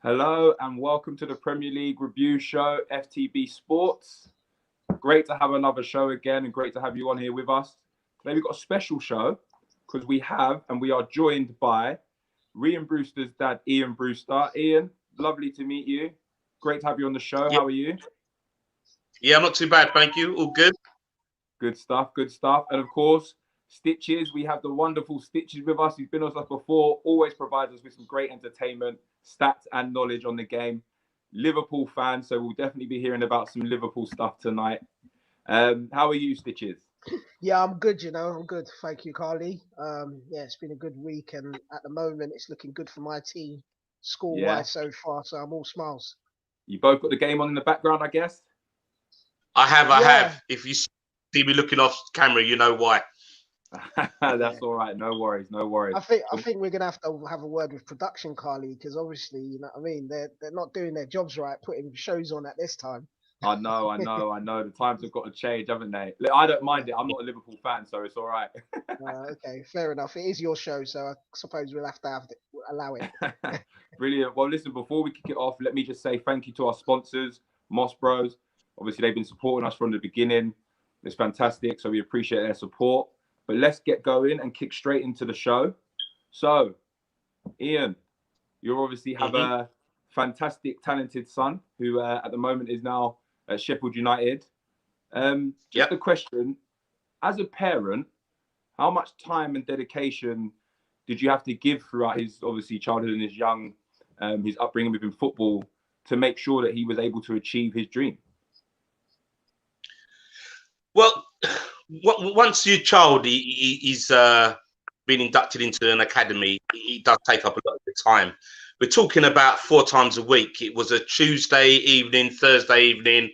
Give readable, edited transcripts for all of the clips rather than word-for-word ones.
Hello and welcome to the Premier League review show, FTB Sports. Great to have another show again and great to have you on here with us. Today we've got a special show because we are joined by Ian Brewster's dad, Ian Brewster. Ian, lovely to meet you. Great to have you on the show. Yeah. How are you? Yeah, I'm not too bad, thank you. All good. Good stuff, good stuff. And of course, Stitches, we have the wonderful Stitches with us. He's been with us before, always provides us with some great entertainment, stats and knowledge on the game. Liverpool fan, so we'll definitely be hearing about some Liverpool stuff tonight. How are you, Stitches? Yeah, I'm good, I'm good. Thank you, Karleigh. Yeah, it's been a good week, and at the moment, it's looking good for my team, score-wise so far, so I'm all smiles. You both got the game on in the background, I guess? I have. If you see me looking off camera, you know why. That's all right. No worries. I think we're gonna have to have a word with production, Karleigh, because obviously, you know what I mean. They're not doing their jobs right, putting shows on at this time. I know. The times have got to change, haven't they? I don't mind it. I'm not a Liverpool fan, so it's all right. Okay, fair enough. It is your show, so I suppose we'll have to allow it. Brilliant. Well, listen, before we kick it off, let me just say thank you to our sponsors, Moss Bros. Obviously, they've been supporting us from the beginning. It's fantastic, so we appreciate their support. But let's get going and kick straight into the show. So, Ian, you obviously have a fantastic, talented son who at the moment is now at Sheffield United. Just a question, as a parent, how much time and dedication did you have to give throughout his obviously childhood and his upbringing within football to make sure that he was able to achieve his dream? Well, once your child he's been inducted into an academy, it does take up a lot of the time. We're talking about 4 times a week. It was a Tuesday evening, Thursday evening,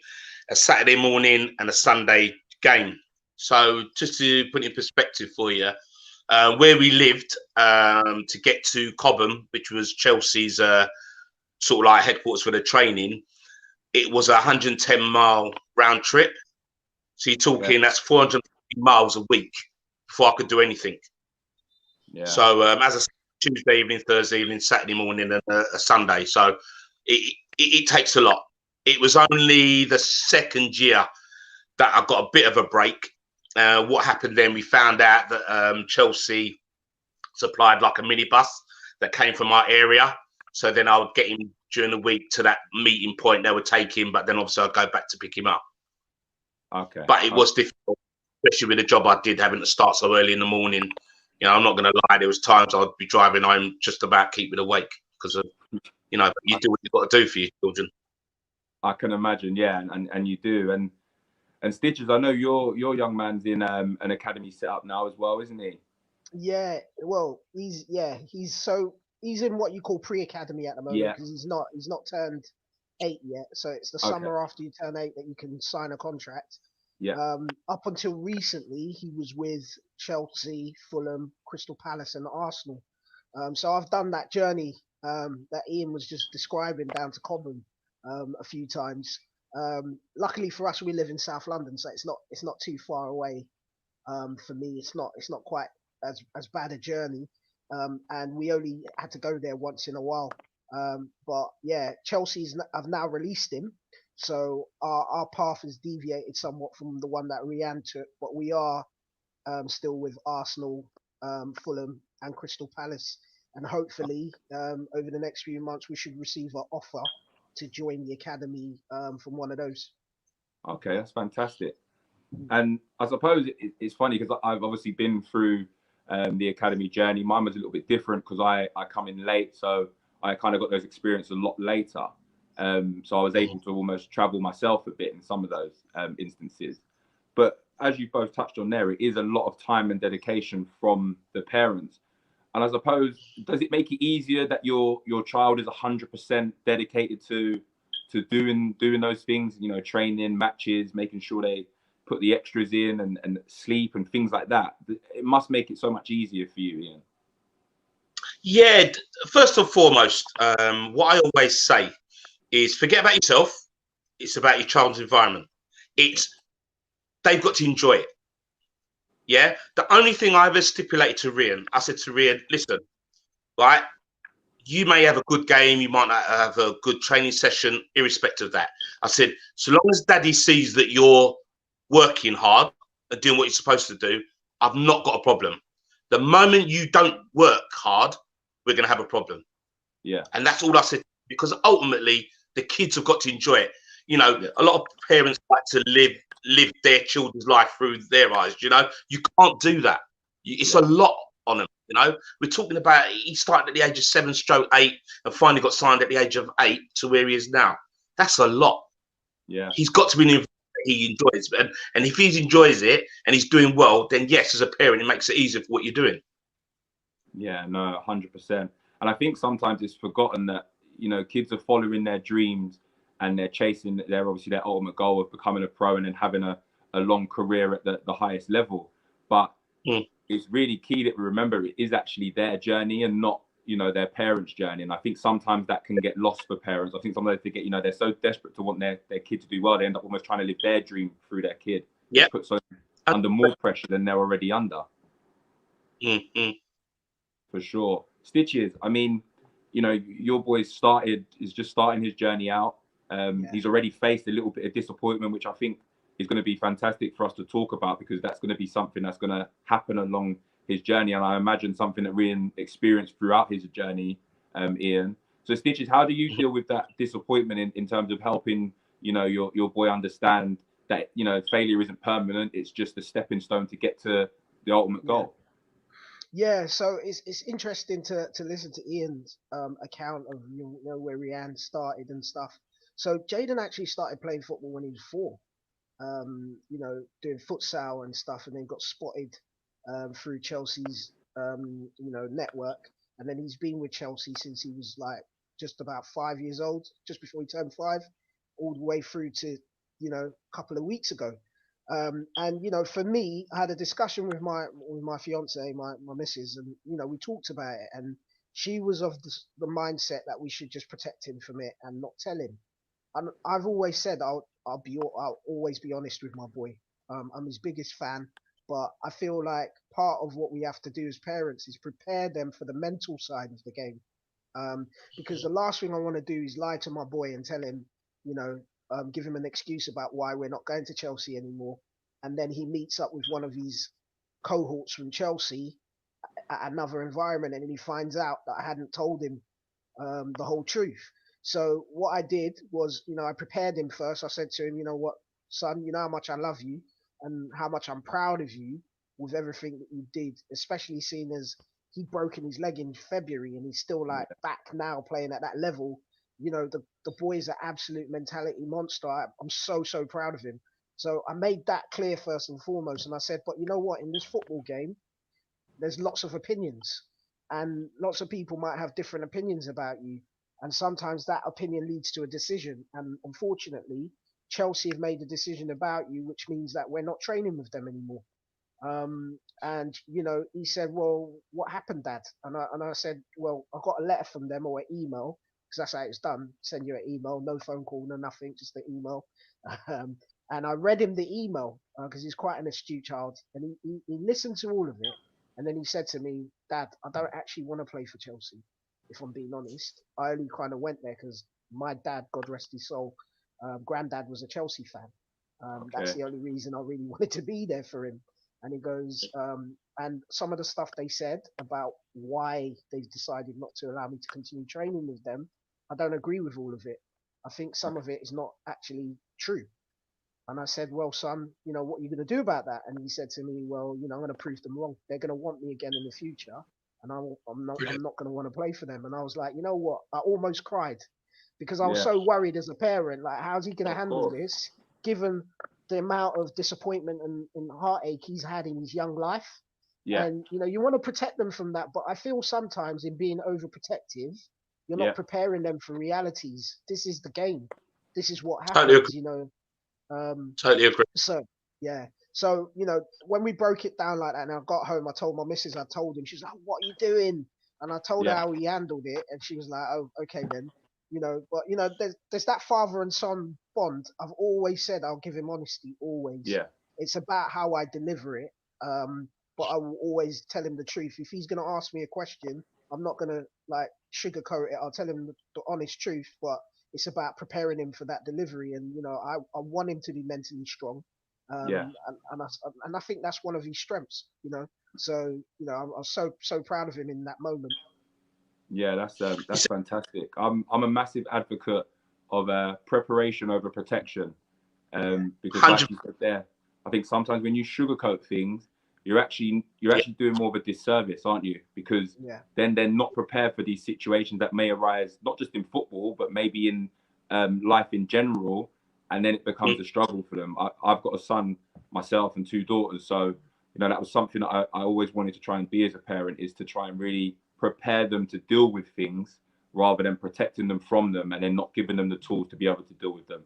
a Saturday morning, and a Sunday game. So just to put it in perspective for you, where we lived to get to Cobham, which was Chelsea's sort of like headquarters for the training, it was a 110-mile round trip. So you're talking that's 450 miles a week before I could do anything. Yeah. So as I said, Tuesday evening, Thursday evening, Saturday morning, and a Sunday. So it takes a lot. It was only the second year that I got a bit of a break. What happened then, we found out that Chelsea supplied like a minibus that came from our area. So then I would get him during the week to that meeting point they would take him, but then obviously I'd go back to pick him up. Okay. But it was difficult, especially with the job I did, having to start so early in the morning. You know, I'm not going to lie, there was times I'd be driving home just about keeping awake because of, you know, you do what you've got to do for your children. I can imagine, yeah, and you do. And Stitches, I know your young man's in an academy set up now as well, isn't he? Yeah, well, he's in what you call pre-academy at the moment because he's not turned 8 yet. So it's the summer after you turn 8 that you can sign a contract. Yeah. Up until recently, he was with Chelsea, Fulham, Crystal Palace, and Arsenal. So I've done that journey that Ian was just describing down to Cobham a few times. Luckily for us, we live in South London, so it's not too far away. For me, it's not quite as bad a journey, and we only had to go there once in a while. But yeah, I've now released him, so our path has deviated somewhat from the one that Rian took, but we are still with Arsenal, Fulham, and Crystal Palace, and hopefully over the next few months we should receive an offer to join the academy from one of those. Okay, that's fantastic. And I suppose it's funny because I've obviously been through the academy journey. Mine was a little bit different because I come in late, so I kind of got those experiences a lot later. So I was able to almost travel myself a bit in some of those instances. But as you both touched on there, it is a lot of time and dedication from the parents. And I suppose, does it make it easier that your child is 100% dedicated to doing those things, you know, training, matches, making sure they put the extras in and sleep and things like that? It must make it so much easier for you, Ian. Yeah, first and foremost, what I always say is forget about yourself. It's about your child's environment. They've got to enjoy it. Yeah. The only thing I ever stipulated to Rian, I said to Rian, listen, right, you may have a good game, you might not have a good training session, irrespective of that. I said, so long as daddy sees that you're working hard and doing what you're supposed to do, I've not got a problem. The moment you don't work hard, we're going to have a problem. Yeah. And that's all I said, because ultimately the kids have got to enjoy it. You know, a lot of parents like to live their children's life through their eyes. You know, you can't do that. It's a lot on them. You know, we're talking about he started at the age of 7/8 and finally got signed at the age of 8 to where he is now. That's a lot. Yeah. He's got to be an he enjoys it. And if he enjoys it and he's doing well, then yes, as a parent, it makes it easier for what you're doing. Yeah, no, 100%. And I think sometimes it's forgotten that, you know, kids are following their dreams and they're chasing their ultimate goal of becoming a pro and then having a long career at the highest level. But it's really key that we remember it is actually their journey and not, you know, their parents' journey. And I think sometimes that can get lost for parents. I think sometimes they forget, you know, they're so desperate to want their kid to do well, they end up almost trying to live their dream through their kid. Yeah. Put so under more pressure than they're already under. For sure. Stitches, I mean, you know, your boy is just starting his journey out. He's already faced a little bit of disappointment, which I think is going to be fantastic for us to talk about, because that's going to be something that's going to happen along his journey. And I imagine something that Ian experienced throughout his journey, Ian. So Stitches, how do you deal with that disappointment in terms of helping, you know, your boy understand that, you know, failure isn't permanent. It's just a stepping stone to get to the ultimate goal. Yeah, so it's interesting to listen to Ian's account of, you know, where Ian started and stuff. So Jaden actually started playing football when he was 4, you know, doing futsal and stuff, and then got spotted through Chelsea's you know, network, and then he's been with Chelsea since he was like just about 5 years old, just before he turned 5, all the way through to, you know, a couple of weeks ago. And you know, for me, I had a discussion with my fiance, my missus, and you know, we talked about it, and she was of the mindset that we should just protect him from it and not tell him. And I've always said I'll always be honest with my boy. I'm his biggest fan, but I feel like part of what we have to do as parents is prepare them for the mental side of the game. Because the last thing I want to do is lie to my boy and tell him, you know, give him an excuse about why we're not going to Chelsea anymore. And then he meets up with one of his cohorts from Chelsea at another environment, and then he finds out that I hadn't told him the whole truth. So what I did was, you know, I prepared him first. I said to him, you know what, son, you know how much I love you and how much I'm proud of you with everything that you did, especially seeing as he'd broken his leg in February and he's still like back now playing at that level. You know, the boy is an absolute mentality monster. I'm so proud of him. So I made that clear first and foremost. And I said, but you know what, in this football game, there's lots of opinions and lots of people might have different opinions about you. And sometimes that opinion leads to a decision. And unfortunately, Chelsea have made a decision about you, which means that we're not training with them anymore. And you know, he said, "Well, what happened, Dad?" And I said, "Well, I got a letter from them or an email, because that's how it's done. Send you an email, no phone call, no nothing, just the email." And I read him the email because he's quite an astute child, and he listened to all of it, and then he said to me, "Dad, I don't actually want to play for Chelsea. If I'm being honest, I only kind of went there because my dad, God rest his soul, granddad was a Chelsea fan. That's the only reason I really wanted to be there for him." And he goes, and some of the stuff they said about why they've decided not to allow me to continue training with them, I don't agree with all of it. I think some of it is not actually true. And I said, "Well, son, you know, what are you going to do about that?" And he said to me, "Well, you know, I'm going to prove them wrong. They're going to want me again in the future, and I'm not going to want to play for them." And I was like, you know what? I almost cried because I was so worried as a parent. Like, how's he going to handle this, given the amount of disappointment and heartache he's had in his young life? And you know, you want to protect them from that, but I feel sometimes in being overprotective, you're not preparing them for realities. This is the game. This is what happens. You know. Totally agree. So so you know, when we broke it down like that, and I got home, I told my missus, I told him. She was like, "What are you doing?" And I told her how he handled it, and she was like, "Oh, okay then." You know, but you know, there's that father and son bond. I've always said I'll give him honesty, always. It's about how I deliver it, but I will always tell him the truth. If he's going to ask me a question, I'm not gonna like sugarcoat it. I'll tell him the honest truth, but it's about preparing him for that delivery. And I want him to be mentally strong. Yeah. And I think that's one of his strengths. So I'm so proud of him in that moment. Yeah, that's fantastic. I'm a massive advocate of preparation over protection, because 100%. like you said there, I think sometimes when you sugarcoat things, you're actually doing more of a disservice, aren't you? Because then they're not prepared for these situations that may arise, not just in football, but maybe in life in general, and then it becomes a struggle for them. I've got a son myself and 2 daughters, so that was something that I always wanted to try and be as a parent, is to try and really prepare them to deal with things rather than protecting them from them and then not giving them the tools to be able to deal with them.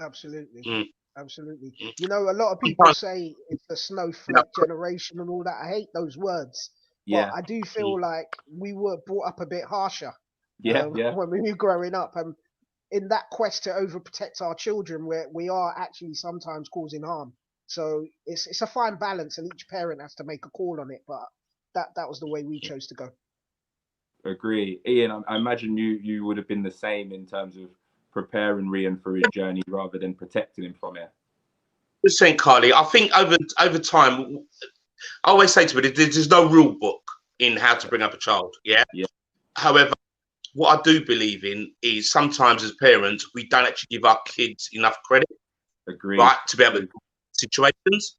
Absolutely. Absolutely. A lot of people say it's the snowflake generation and all that. I hate those words. But I do feel like we were brought up a bit harsher when we were growing up. And in that quest to overprotect our children, we are actually sometimes causing harm. So it's a fine balance, and each parent has to make a call on it. But that was the way we chose to go. Agree. Ian, I imagine you would have been the same in terms of preparing Rian for his journey rather than protecting him from it. The same, Karleigh. I think over time, I always say to me, there's no rule book in how to bring up a child. Yeah. However, what I do believe in is sometimes as parents, we don't actually give our kids enough credit. Agree. Right, to be able to situations.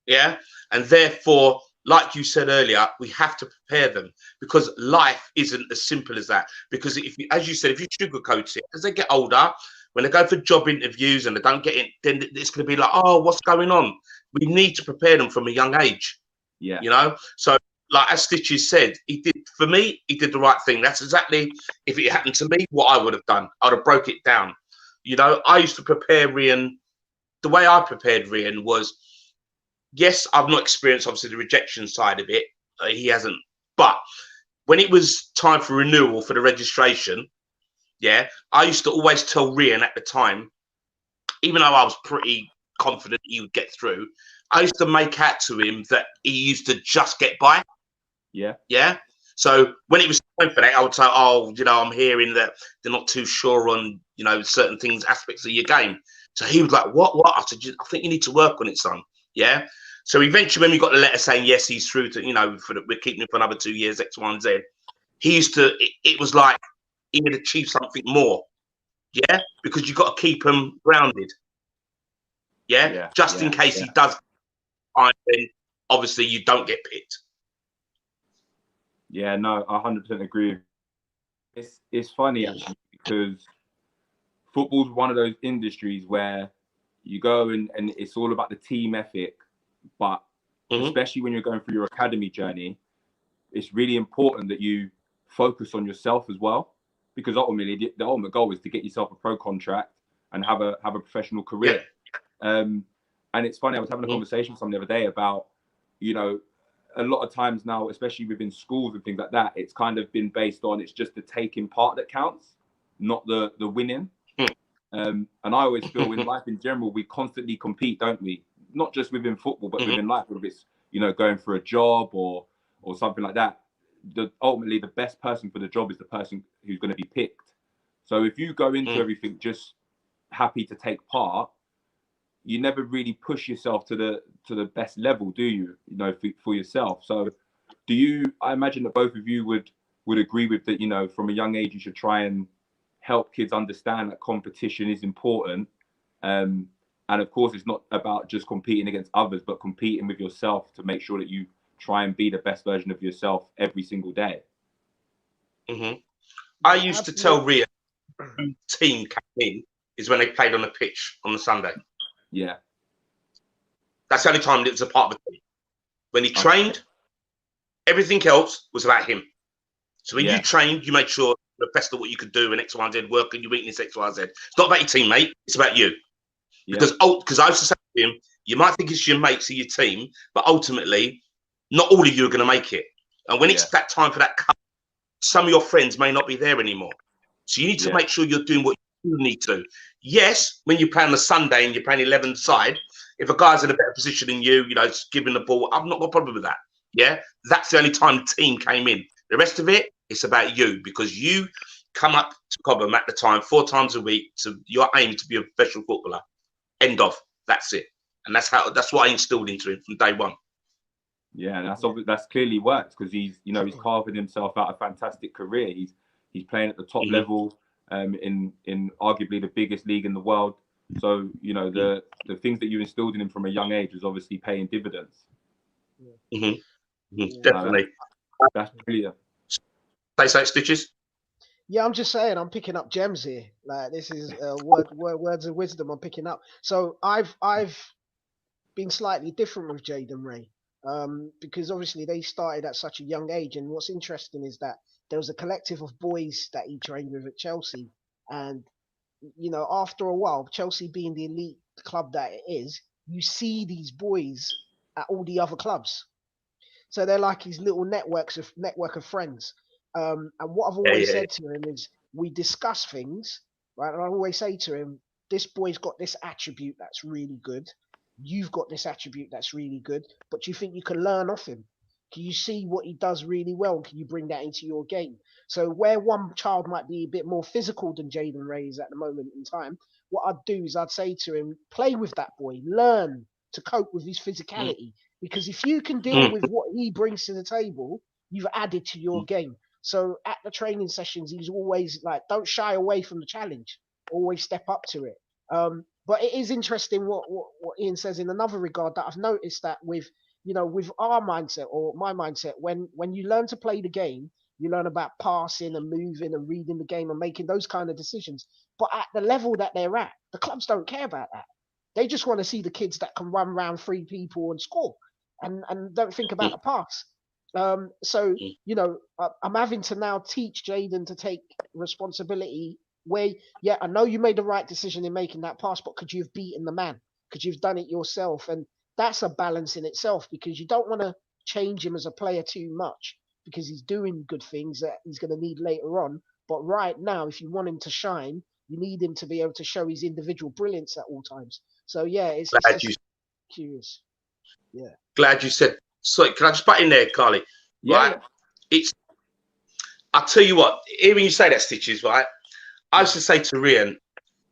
Yeah. And therefore, like you said earlier, we have to prepare them, because life isn't as simple as that. Because as you said, if you sugarcoat it, as they get older, when they go for job interviews and they don't get it, then it's going to be like, oh, what's going on? We need to prepare them from a young age. Yeah. So like as Stitches said, he did the right thing. That's exactly, if it happened to me, what I would have done. I'd have broke it down. I used to prepare Rian. The way I prepared Rian was, yes, I've not experienced obviously the rejection side of it. He hasn't. But when it was time for renewal for the registration, I used to always tell Rian at the time, even though I was pretty confident he would get through, I used to make out to him that he used to just get by. Yeah. So when it was time for that, I would say, oh, I'm hearing that they're not too sure on, certain things, aspects of your game. So he was like, what? I said, I think you need to work on it, son. Yeah. So eventually, when we got the letter saying, yes, he's through to, we're keeping him for another 2 years, X, Y, and Z, he used to, it was like he had achieved something more. Yeah. Because you've got to keep him grounded. Yeah. Just in case he does, then obviously you don't get picked. Yeah, no, I 100% agree. It's funny actually, because football's one of those industries where you go and it's all about the team ethic, but especially when you're going through your academy journey, it's really important that you focus on yourself as well, because ultimately the ultimate goal is to get yourself a pro contract and have a professional career. And it's funny, I was having a conversation with someone the other day about, a lot of times now, especially within schools and things like that, it's kind of been based on, it's just the taking part that counts, not the winning. And I always feel in life in general, we constantly compete, don't we? Not just within football, but within life, whether it's, going for a job or something like that. Ultimately, the best person for the job is the person who's going to be picked. So if you go into everything just happy to take part, you never really push yourself to the best level, do you? For yourself. So I imagine that both of you would agree with that, from a young age, you should try and help kids understand that competition is important. And of course, it's not about just competing against others, but competing with yourself to make sure that you try and be the best version of yourself every single day. I used to tell Ria, team came in is when they played on the pitch on the Sunday. Yeah. That's the only time it was a part of the team. When he trained, everything else was about him. So when you trained, you made sure the best of what you could do in X, Y, and Z, work on your weakness, X, Y, Z. It's not about your teammate, it's about you. Because I used to say to him, you might think it's your mates or your team, but ultimately, not all of you are going to make it. And when it's that time for that cut, some of your friends may not be there anymore. So you need to make sure you're doing what you need to do. Yes, when you play on the Sunday and you're playing 11th side, if a guy's in a better position than you, giving the ball, I've not got a problem with that. Yeah, that's the only time the team came in. The rest of it, It's about you, because you come up to Cobham at the time 4 times a week to your aim to be a professional footballer. End of. That's it. And that's what I instilled into him from day one. Yeah, that's clearly worked, because he's carving himself out a fantastic career. He's playing at the top level in arguably the biggest league in the world. So the things that you instilled in him from a young age was obviously paying dividends. Definitely. That's brilliant. Say Stitches. Yeah, I'm just saying, I'm picking up gems here. Like, this is words of wisdom I'm picking up. So I've been slightly different with Jayden Ray, because obviously they started at such a young age. And what's interesting is that there was a collective of boys that he trained with at Chelsea. And, after a while, Chelsea being the elite club that it is, you see these boys at all the other clubs. So they're like his little network of friends. And what I've always said to him is, we discuss things, right? And I always say to him, this boy's got this attribute that's really good. You've got this attribute that's really good, but do you think you can learn off him? Can you see what he does really well? Can you bring that into your game? So where one child might be a bit more physical than Jayden Ray is at the moment in time, what I'd do is I'd say to him, play with that boy, learn to cope with his physicality. Because if you can deal with what he brings to the table, you've added to your game. So at the training sessions, he's always like, don't shy away from the challenge. Always step up to it. But it is interesting what Ian says in another regard, that I've noticed that with our mindset, or my mindset, when you learn to play the game, you learn about passing and moving and reading the game and making those kind of decisions. But at the level that they're at, the clubs don't care about that. They just want to see the kids that can run around 3 people and score, and don't think about the pass. So I'm having to now teach Jayden to take responsibility. Where, I know you made the right decision in making that pass, but could you have beaten the man? Could you have done it yourself? And that's a balance in itself, because you don't want to change him as a player too much, because he's doing good things that he's going to need later on. But right now, if you want him to shine, you need him to be able to show his individual brilliance at all times. So it's just curious. Yeah. Glad you said. So can I just butt in there, Karleigh? Yeah. Right. I'll tell you what. Hearing you say that, Stitches, right? I used to say to Rian,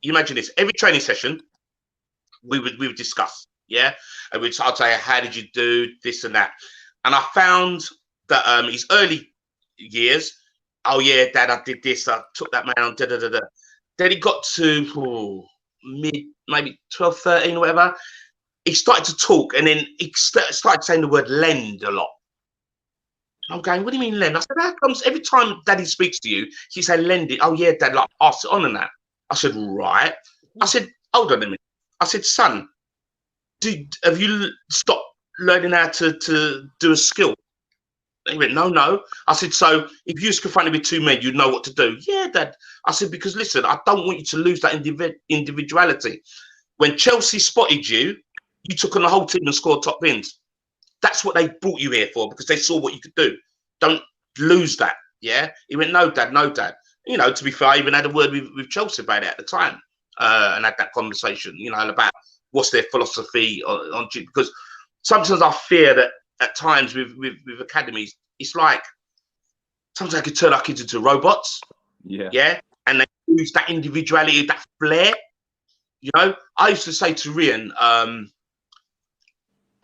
you imagine this, every training session, we would discuss, and I'd say, how did you do this and that? And I found that his early years, oh yeah, Dad, I did this, I took that man on, da-da-da-da. Then he got to mid, maybe 12, 13 or whatever, he started to talk, and then he started saying the word lend a lot. I'm going, what do you mean lend? I said, how comes every time Daddy speaks to you, he say lend it? Oh yeah, Dad, like pass it on and that. I said, right. I said, hold on a minute. I said, son, have you stopped learning how to do a skill? He went, no. I said, so if you was confronted with 2 men, you'd know what to do. Yeah, Dad. I said, because listen, I don't want you to lose that individuality. When Chelsea spotted you, you took on the whole team and scored top bins. That's what they brought you here for, because they saw what you could do. Don't lose that. Yeah. He went, no, Dad. To be fair, I even had a word with Chelsea about it at the time, and had that conversation, about what's their philosophy on because sometimes I fear that at times with academies, it's like sometimes they could turn our kids into robots. Yeah. And they lose that individuality, that flair. I used to say to Rian,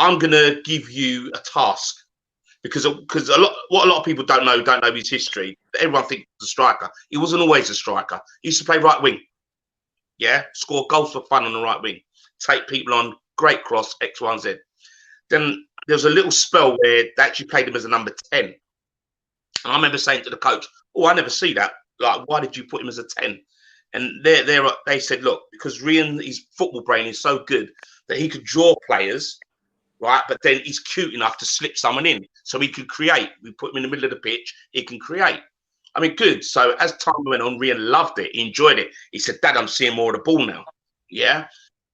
I'm gonna give you a task, because what a lot of people don't know his history. Everyone thinks he's a striker. He wasn't always a striker. He used to play right wing. Yeah, score goals for fun on the right wing, take people on, great cross, X, Y, and Z. Then there was a little spell where they actually played him as a number 10. And I remember saying to the coach, "Oh, I never see that. Like, why did you put him as a 10?" And they said, look, because Rian, his football brain is so good that he could draw players. Right, but then he's cute enough to slip someone in, so he can create. We put him in the middle of the pitch, he can create. I mean, good. So as time went on, Rian loved it, he enjoyed it. He said, Dad, I'm seeing more of the ball now. Yeah,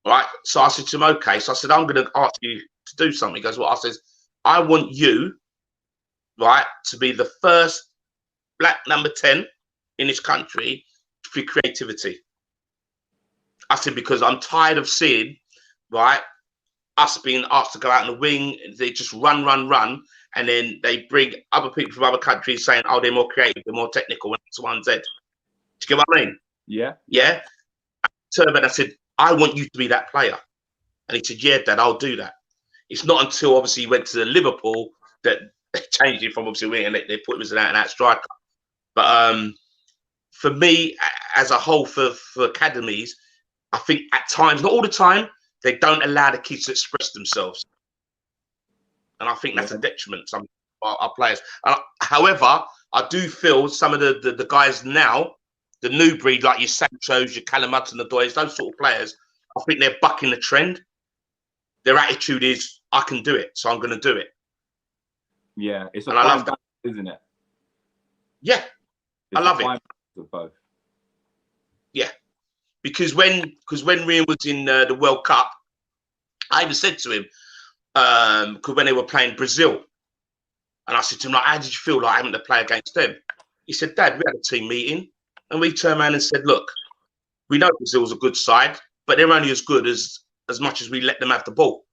right. So I said to him, okay. So I said, I'm going to ask you to do something. He goes, well, I says, I want you, right, to be the first black number 10 in this country for creativity. I said, because I'm tired of seeing, right, us being asked to go out in the wing, they just run, and then they bring other people from other countries saying, "Oh, they're more creative, they're more technical," and X, Y, and Z. Do you get what I mean? Yeah. Yeah. Turned around and I said, "I want you to be that player," and he said, "Yeah, Dad, I'll do that." It's not until obviously he went to Liverpool that they changed it from obviously winning, and they put him as an out-and-out striker. But for me, as a whole, for academies, I think at times, not all the time, they don't allow the kids to express themselves. And I think that's a detriment to some of our players. However, I do feel some of the guys now, the new breed, like your Sanchos, your Callum Hudson-Odoi, those sort of players, I think they're bucking the trend. Their attitude is, I can do it, so I'm going to do it. Yeah, it's a and I love that, isn't it? Yeah, I love it. Of both. Yeah, because when Ryan was in the World Cup, I even said to him, because when they were playing Brazil, and I said to him, like, "How did you feel like having to play against them?" He said, "Dad, we had a team meeting, and we turned around and said, look, we know Brazil's a good side, but they're only as good as much as we let them have the ball."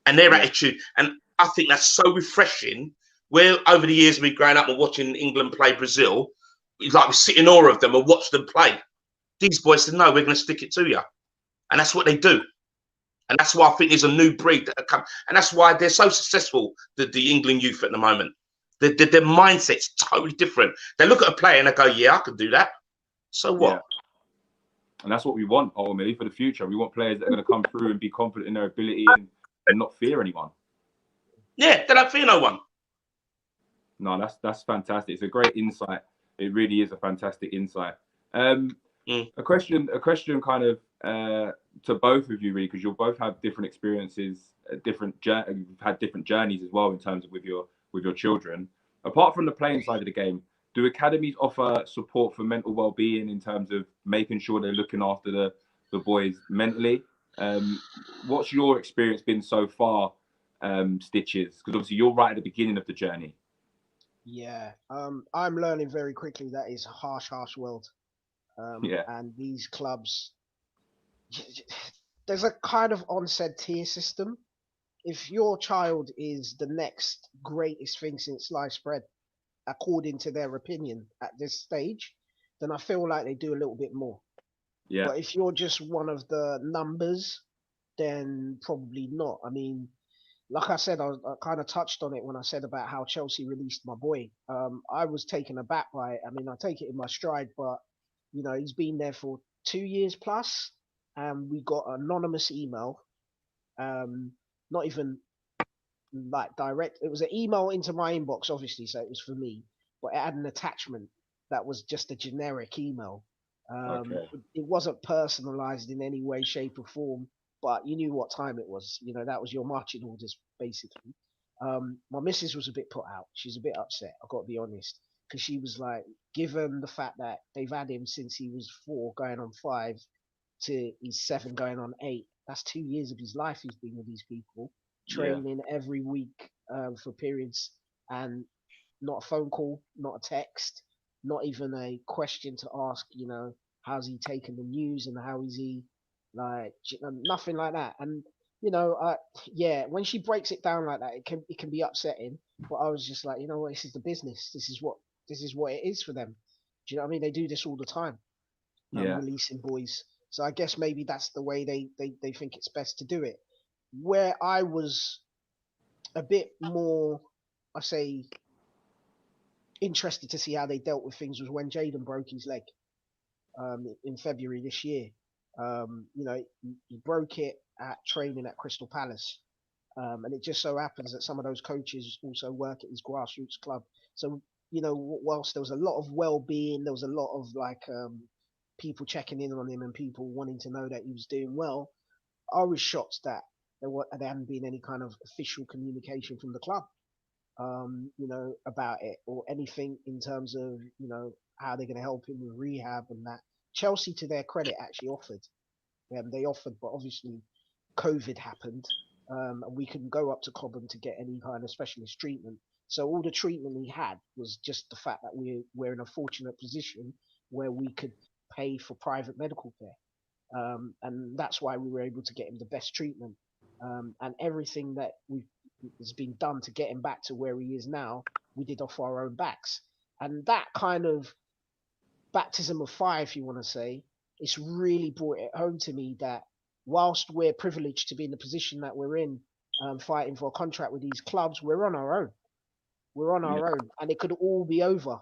And their attitude, and I think that's so refreshing. Where over the years we've grown up and watching England play Brazil, it's like we sit in awe of them and watch them play. These boys said, "No, we're going to stick it to you," and that's what they do. And that's why I think there's a new breed that come, and that's why they're so successful. The England youth at the moment, their mindset's totally different. They look at a player and they go, "Yeah, I can do that. So what?" Yeah. And that's what we want ultimately for the future. We want players that are going to come through and be confident in their ability and not fear anyone. Yeah, they don't fear no one. No, that's fantastic. It's a great insight. It really is a fantastic insight. A question kind of to both of you, really, because you'll both have different experiences, you've had different journeys as well in terms of with your children. Apart from the playing side of the game, do academies offer support for mental well-being in terms of making sure they're looking after the boys mentally? What's your experience been so far, Stitches? Because obviously you're right at the beginning of the journey. Yeah, I'm learning very quickly that it's a harsh world. And these clubs, there's a kind of onset tier system. If your child is the next greatest thing since sliced bread, according to their opinion at this stage, then I feel like they do a little bit more. Yeah. But if you're just one of the numbers, then probably not. I mean, like I said, I kind of touched on it when I said about how Chelsea released my boy. I was taken aback by it. I mean, I take it in my stride, but you know, he's been there for 2 years plus, and we got an anonymous email. Not even like direct. It was an email into my inbox, obviously, so it was for me, but it had an attachment that was just a generic email. It wasn't personalized in any way, shape, or form, but you knew what time it was. You know, that was your marching orders, basically. My missus was a bit put out. She's a bit upset. I've got to be honest, because she was like, given the fact that they've had him since he was 4, going on 5, to he's 7, going on 8. That's 2 years of his life he's been with these people, training every week for periods, and not a phone call, not a text, not even a question to ask, you know, how's he taking the news and how is he, like, nothing like that. And you know, when she breaks it down like that, it can be upsetting. But I was just like, you know what, this is the business. This is what it is for them. Do you know what I mean? They do this all the time, releasing boys. So I guess maybe that's the way they think it's best to do it. Where I was a bit more, I say, interested to see how they dealt with things was when Jaden broke his leg in February this year. You know, he broke it at training at Crystal Palace. And it just so happens that some of those coaches also work at his grassroots club. So, you know, whilst there was a lot of well-being, there was a lot of like people checking in on him and people wanting to know that he was doing well, I was shocked that there hadn't been any kind of official communication from the club, you know, about it or anything in terms of, you know, how they're going to help him with rehab and that. Chelsea, to their credit, actually offered. They offered, but obviously COVID happened, and we couldn't go up to Cobham to get any kind of specialist treatment. So all the treatment he had was just the fact that we're in a fortunate position where we could pay for private medical care. And that's why we were able to get him the best treatment. And everything that we've has been done to get him back to where he is now, we did off our own backs. And that kind of baptism of fire, if you want to say, it's really brought it home to me that whilst we're privileged to be in the position that we're in, fighting for a contract with these clubs, we're on our own. We're on our own, and it could all be over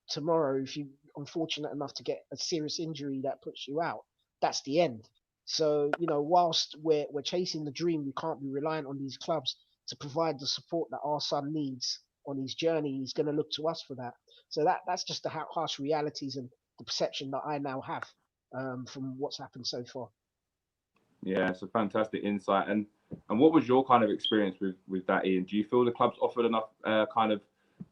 tomorrow if you're unfortunate enough to get a serious injury that puts you out. That's the end. So, whilst we're chasing the dream, we can't be reliant on these clubs to provide the support that our son needs on his journey. He's going to look to us for that. So that's just the harsh realities and the perception that I now have from what's happened so far. Yeah, it's a fantastic insight. And what was your kind of experience with that, Ian? Do you feel the club's offered enough kind of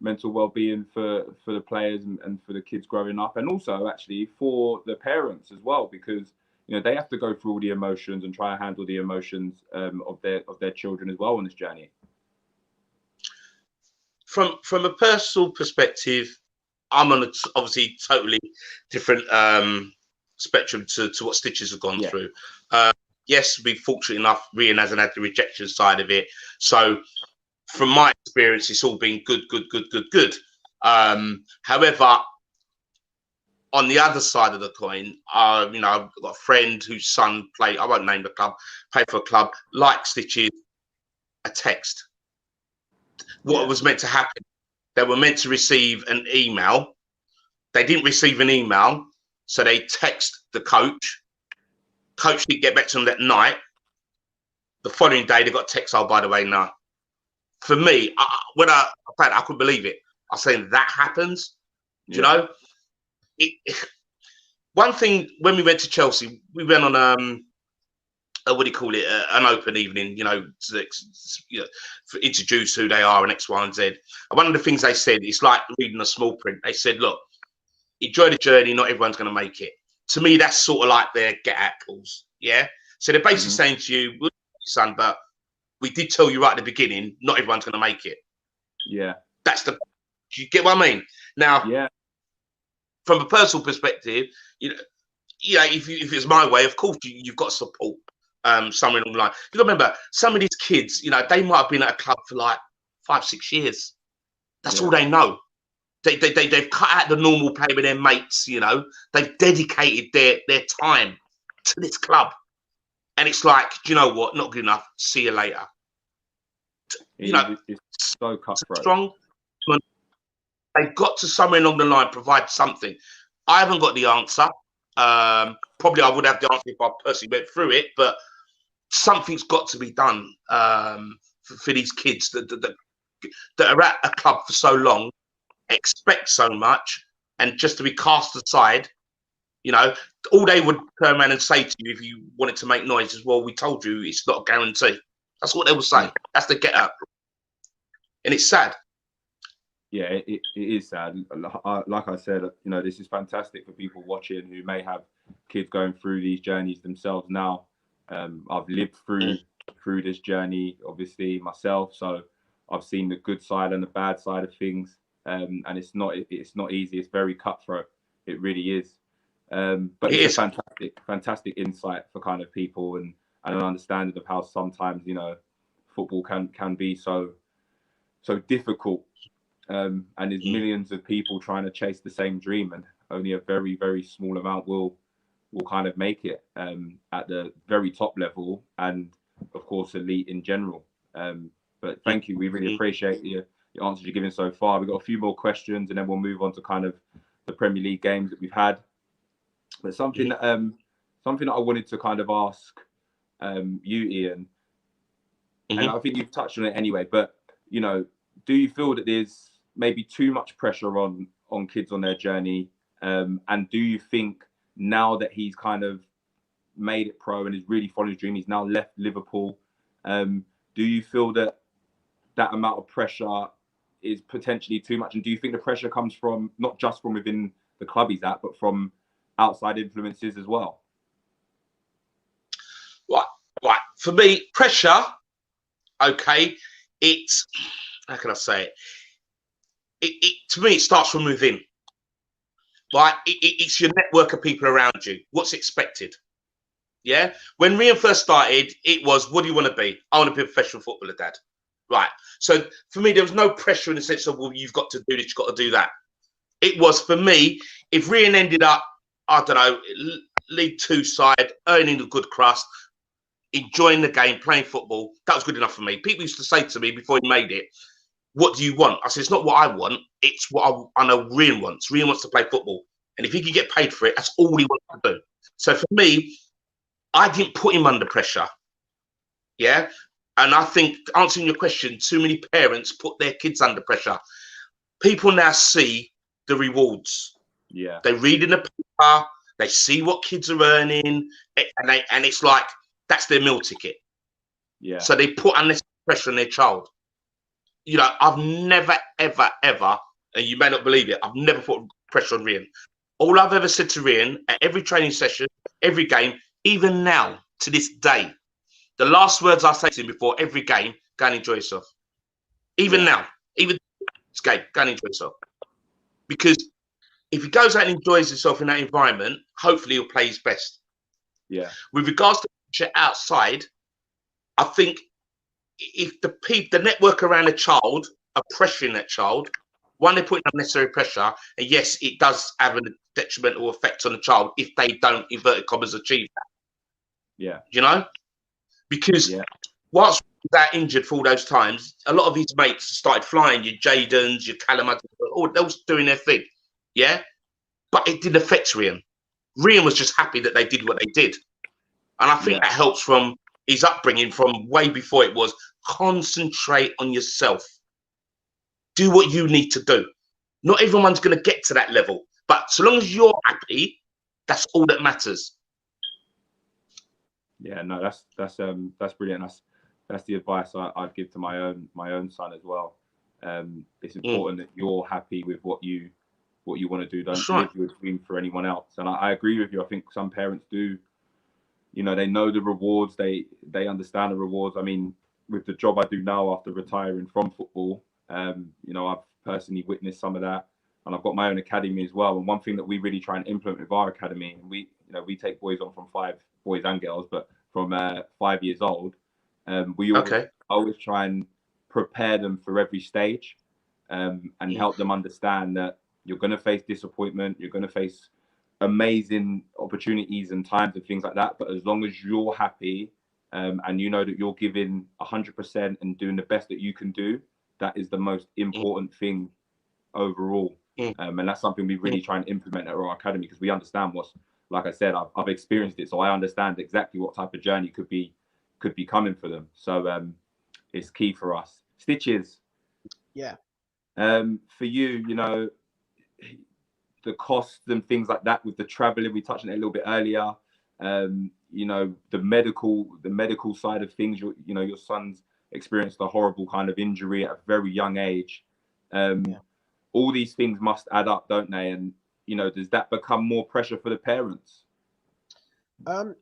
mental well-being for the players and for the kids growing up, and also actually for the parents as well, because they have to go through all the emotions and try to handle the emotions of their children as well on this journey? From a personal perspective, I'm on a obviously totally different spectrum to what Stitches have gone through. Yes, we're fortunate enough, Rian hasn't had the rejection side of it. So from my experience, it's all been good. However, on the other side of the coin, I've got a friend whose son played, I won't name the club, played for a club, like Stitches, a text. What was meant to happen? They were meant to receive an email. They didn't receive an email, so they text the coach. Coach didn't get back to them that night. The following day, they got a text, oh, by the way, no. For me, when I couldn't believe it. I was saying that happens. Do you know? One thing, when we went to Chelsea, we went on what do you call it, an open evening, to introduce who they are and X, Y, and Z. And one of the things they said, it's like reading a small print. They said, look, enjoy the journey. Not everyone's going to make it. To me, that's sort of like their get out clause. Yeah. So they're basically saying to you, well, son, but we did tell you right at the beginning, not everyone's going to make it. Yeah. Do you get what I mean? Now, from a personal perspective, if it's my way, of course, you've got support somewhere along the line. You got to remember, some of these kids, they might have been at a club for like 5-6 years. That's all they know. They've cut out the normal play with their mates, They've dedicated their time to this club. And it's like, do you know what? Not good enough. See you later. It's so cutthroat. Strong. They've got to somewhere along the line provide something. I haven't got the answer. Probably I would have the answer if I personally went through it, but something's got to be done for these kids that are at a club for so long, expect so much, and just to be cast aside. All they would turn around and say to you if you wanted to make noise is, well, we told you it's not a guarantee. That's what they would say. That's the get up. And it's sad. Yeah, it is sad. Like I said, this is fantastic for people watching who may have kids going through these journeys themselves now. I've lived through this journey, obviously, myself. So I've seen the good side and the bad side of things. And it's not easy. It's very cutthroat. It really is. But it's a fantastic insight for kind of people and an understanding of how sometimes, football can be so difficult. And there's millions of people trying to chase the same dream, and only a very, very small amount will kind of make it at the very top level, and of course elite in general. But thank you, we really appreciate the answers you're giving so far. We've got a few more questions, and then we'll move on to kind of the Premier League games that we've had. But something that I wanted to kind of ask you, Ian, and I think you've touched on it anyway, but do you feel that there's maybe too much pressure on kids on their journey? And do you think now that he's kind of made it pro and is really following his dream, he's now left Liverpool, do you feel that amount of pressure is potentially too much? And do you think the pressure comes from not just from within the club he's at, but from outside influences as well? Right. For me, pressure, okay, it's, how can I say it? To me, it starts from within. Right? It's your network of people around you. What's expected? Yeah. When Rian first started, it was, what do you want to be? I want to be a professional footballer, Dad. Right. So for me, there was no pressure in the sense of, well, you've got to do this, you've got to do that. It was, for me, if Rian ended up, I don't know, League Two side, earning a good crust, enjoying the game, playing football, that was good enough for me. People used to say to me before he made it, what do you want? I said, it's not what I want. It's what I know Rian wants. Rian wants to play football. And if he can get paid for it, that's all he wants to do. So for me, I didn't put him under pressure. Yeah. And I think, answering your question, too many parents put their kids under pressure. People now see the rewards. Yeah. They read in the paper, they see what kids are earning, and it's like, that's their meal ticket. Yeah. So they put unnecessary pressure on their child. You know, I've never, ever, ever, and you may not believe it, I've never put pressure on Rian. All I've ever said to Rian at every training session, every game, even now, to this day, the last words I say to him before every game, go and enjoy yourself. Even now, even this game, go and enjoy yourself. Because if he goes out and enjoys himself in that environment, hopefully he'll play his best. Yeah. With regards to pressure outside, I think if the network around a child are pressuring that child, one, they're putting unnecessary pressure, and yes, it does have a detrimental effect on the child if they don't, inverted commas, achieve that. Yeah. You know? Because whilst that injured for all those times, a lot of his mates started flying, your Jadens, your Callum, all they was doing their thing. Yeah? But it didn't affect Rian. Rian was just happy that they did what they did. And I think that helps from his upbringing from way before it was concentrate on yourself. Do what you need to do. Not everyone's going to get to that level. But so long as you're happy, that's all that matters. Yeah, no, that's brilliant. That's the advice I'd give to my own son as well. It's important that you're happy with what you want to do. Don't live your dream for anyone else. And I agree with you. I think some parents do. You know, they know the rewards. They understand the rewards. I mean, with the job I do now after retiring from football, you know, I've personally witnessed some of that, and I've got my own academy as well. And one thing that we really try and implement with our academy, and we take boys on from 5 boys and girls, but from 5 years old, we always try and prepare them for every stage, and help them understand that you're going to face disappointment, you're going to face amazing opportunities and times and things like that. But as long as you're happy, and you know that you're giving 100% and doing the best that you can do, that is the most important thing overall. And that's something we really try and implement at our academy, because we understand what's, like I said, I've experienced it, so I understand exactly what type of journey could be coming for them. So it's key for us. Stitches. Yeah. For you, you know, the costs and things like that with the traveling, we touched on it a little bit earlier. You know, the medical side of things. You know, your son's experienced a horrible kind of injury at a very young age. All these things must add up, don't they? And you know, does that become more pressure for the parents?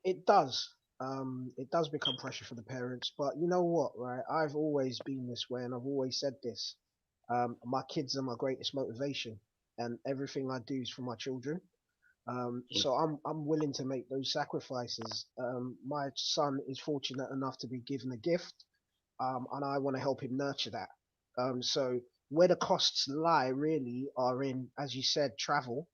It does. It does become pressure for the parents. But you know what, right? I've always been this way, and I've always said this. My kids are my greatest motivation, and everything I do is for my children. So I'm willing to make those sacrifices. My son is fortunate enough to be given a gift, and I want to help him nurture that. So where the costs lie really are in, as you said, travel,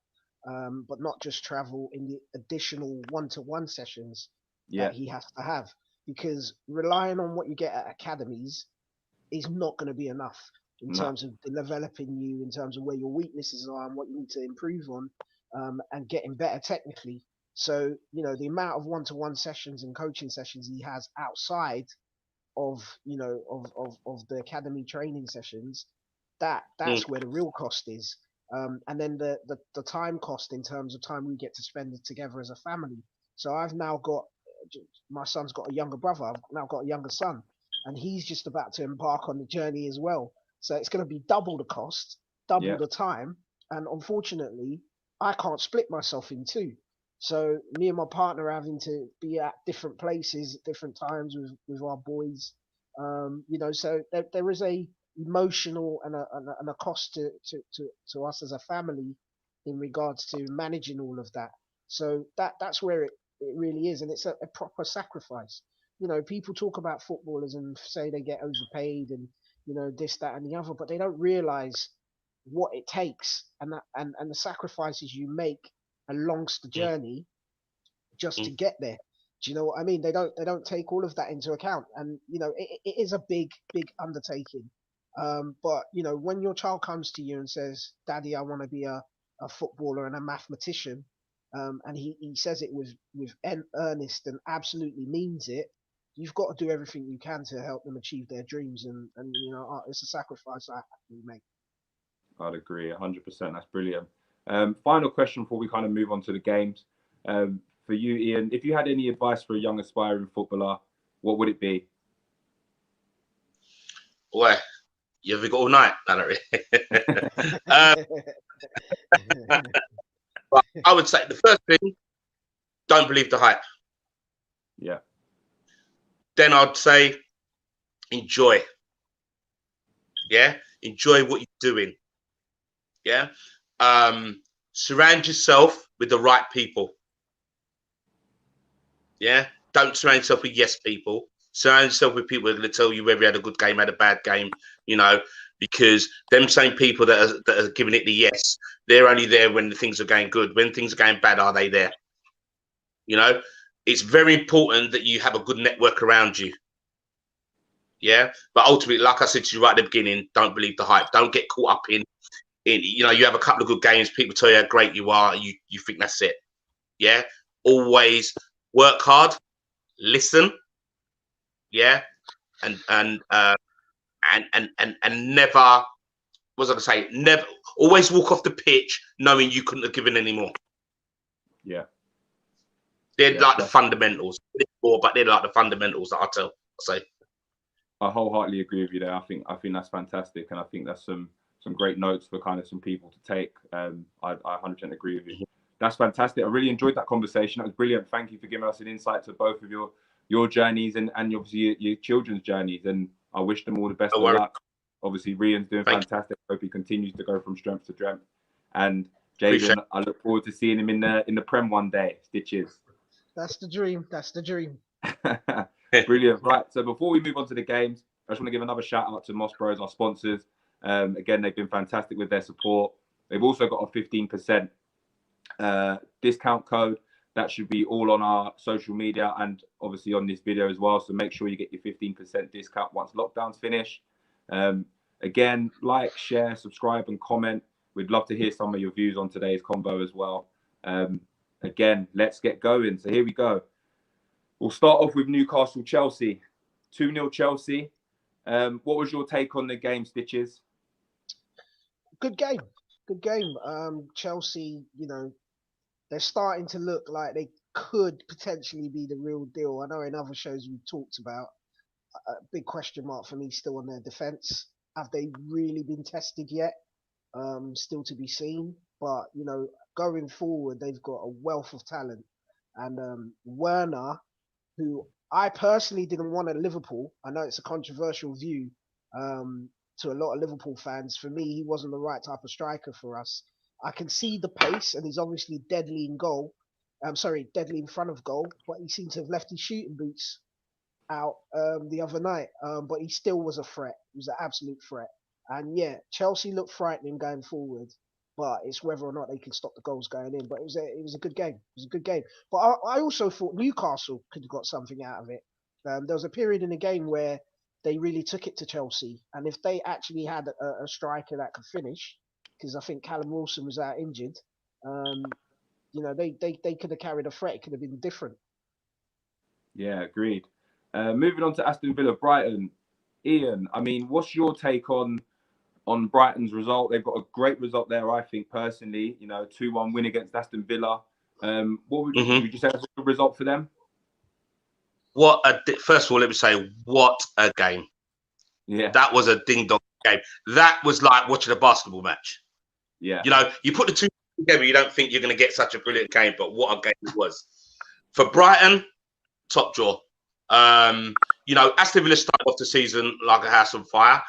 but not just travel, in the additional one-to-one sessions that he has to have, because relying on what you get at academies is not going to be enough in terms of developing you, in terms of where your weaknesses are and what you need to improve on, and getting better technically. So, you know, the amount of one-to-one sessions and coaching sessions he has outside of, you know, of the academy training sessions, that's where the real cost is. And then the time cost in terms of time we get to spend together as a family. So I've now got, my son's got a younger brother, I've now got a younger son, and he's just about to embark on the journey as well. So it's going to be double the cost, double the time. And unfortunately, I can't split myself in two. So me and my partner are having to be at different places at different times with our boys. You know, so there is a emotional and a cost to us as a family in regards to managing all of that. So that's where It really is, and it's a proper sacrifice. You know, people talk about footballers and say they get overpaid and this, that, and the other, but they don't realise what it takes and the sacrifices you make alongst the Mm, journey just to mm, get there. Do you know what I mean? They don't take all of that into account, and it is a big undertaking. But when your child comes to you and says, "Daddy, I want to be a footballer and a mathematician," and he says it with earnest and absolutely means it, you've got to do everything you can to help them achieve their dreams, and it's a sacrifice I happily make. I'd agree 100%. That's brilliant. Final question before we kind of move on to the games. For you, Ian, if you had any advice for a young aspiring footballer, what would it be? boy, you have got all night? No, not really. But I would say the first thing, don't believe the hype. Yeah. Then I'd say enjoy. Yeah, enjoy what you're doing. Yeah, surround yourself with the right people. Yeah, don't surround yourself with yes people. Surround yourself with people that are going to tell you whether you had a good game, had a bad game. Because them same people that are giving it the yes, they're only there when the things are going good. When things are going bad, are they there? It's very important that you have a good network around you. Yeah, but ultimately, like I said to you right at the beginning, don't believe the hype. Don't get caught up in you have a couple of good games, people tell you how great you are, you think that's it. Yeah, always work hard, listen. Yeah, and never, what was I gonna say? Never, always walk off the pitch knowing you couldn't have given any more. Yeah, They're like the fundamentals, but they're like the fundamentals that I say. I wholeheartedly agree with you there. I think that's fantastic, and I think that's some great notes for kind of some people to take. I 100% agree with you. That's fantastic. I really enjoyed that conversation. That was brilliant. Thank you for giving us an insight to both of your journeys and obviously your children's journeys. And I wish them all the best of luck. Obviously, Rian's doing fantastic. I hope he continues to go from strength to strength. And Jaden, I look forward to seeing him in the Prem one day. Stitches. That's the dream. That's the dream. Brilliant. Right. So before we move on to the games, I just want to give another shout out to Moss Bros, our sponsors. Again, they've been fantastic with their support. They've also got a 15% discount code that should be all on our social media and obviously on this video as well. So make sure you get your 15% discount once lockdown's finished. Again, like, share, subscribe, and comment. We'd love to hear some of your views on today's combo as well. Again, let's get going. So here we go. We'll start off with Newcastle Chelsea. 2-0 Chelsea. What was your take on the game, Stitches? Good game. Good game. Chelsea, they're starting to look like they could potentially be the real deal. I know in other shows we've talked about a big question mark for me still on their defence. Have they really been tested yet? Still to be seen. But, going forward, they've got a wealth of talent. And Werner, who I personally didn't want at Liverpool. I know it's a controversial view to a lot of Liverpool fans. For me, he wasn't the right type of striker for us. I can see the pace, and he's obviously deadly in goal. Deadly in front of goal, but he seemed to have left his shooting boots out the other night. But he still was a threat. He was an absolute threat. And yeah, Chelsea looked frightening going forward, but it's whether or not they can stop the goals going in. But it was a good game. It was a good game. But I also thought Newcastle could have got something out of it. There was a period in the game where they really took it to Chelsea, and if they actually had a striker that could finish, because I think Callum Wilson was out injured, they could have carried a threat. It could have been different. Yeah, agreed. Moving on to Aston Villa Brighton. Ian, I mean, what's your take on Brighton's result? They've got a great result there, I think, personally. 2-1 win against Aston Villa. What would you say that's a good result for them? First of all, let me say, what a game. Yeah. That was a ding-dong game. That was like watching a basketball match. Yeah. You put the two together, you don't think you're going to get such a brilliant game, but what a game it was. For Brighton, top draw. Aston Villa started off the season like a house on fire.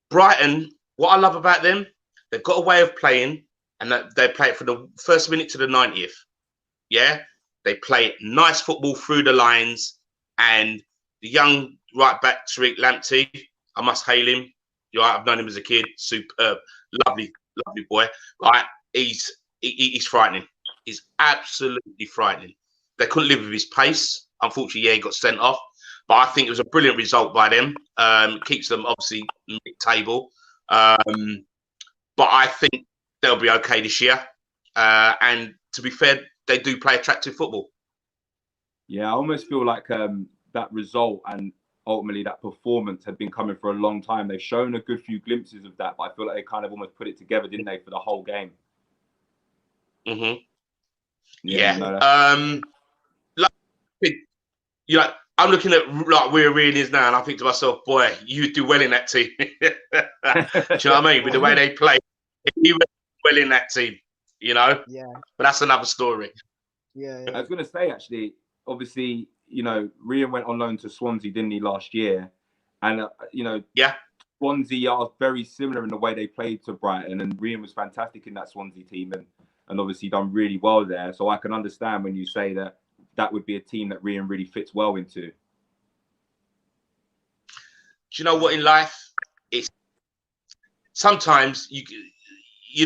Brighton, what I love about them, they've got a way of playing, and that they play it from the first minute to the 90th. Yeah, they play nice football through the lines, and the young right back Tariq Lamptey, I must hail him. I've known him as a kid. Superb, lovely boy. Right, he's frightening. He's absolutely frightening. They couldn't live with his pace. Unfortunately, yeah, he got sent off. But I think it was a brilliant result by them. Keeps them obviously mid-table. But I think they'll be okay this year. And to be fair, they do play attractive football. Yeah, I almost feel like that result and ultimately that performance had been coming for a long time. They've shown a good few glimpses of that, but I feel like they kind of almost put it together, didn't they, for the whole game? Mm-hmm. Yeah. No, I'm looking at like where Ian is now, and I think to myself, boy, you do well in that team. Do you know what I mean? With the way they play, he went well in that team, you know? Yeah. But that's another story. Yeah. I was going to say, actually, obviously, Rian went on loan to Swansea, didn't he, last year? And, yeah, Swansea are very similar in the way they played to Brighton, and Rian was fantastic in that Swansea team and obviously done really well there. So I can understand when you say that would be a team that Rian really fits well into. Do you know what in life? It's sometimes you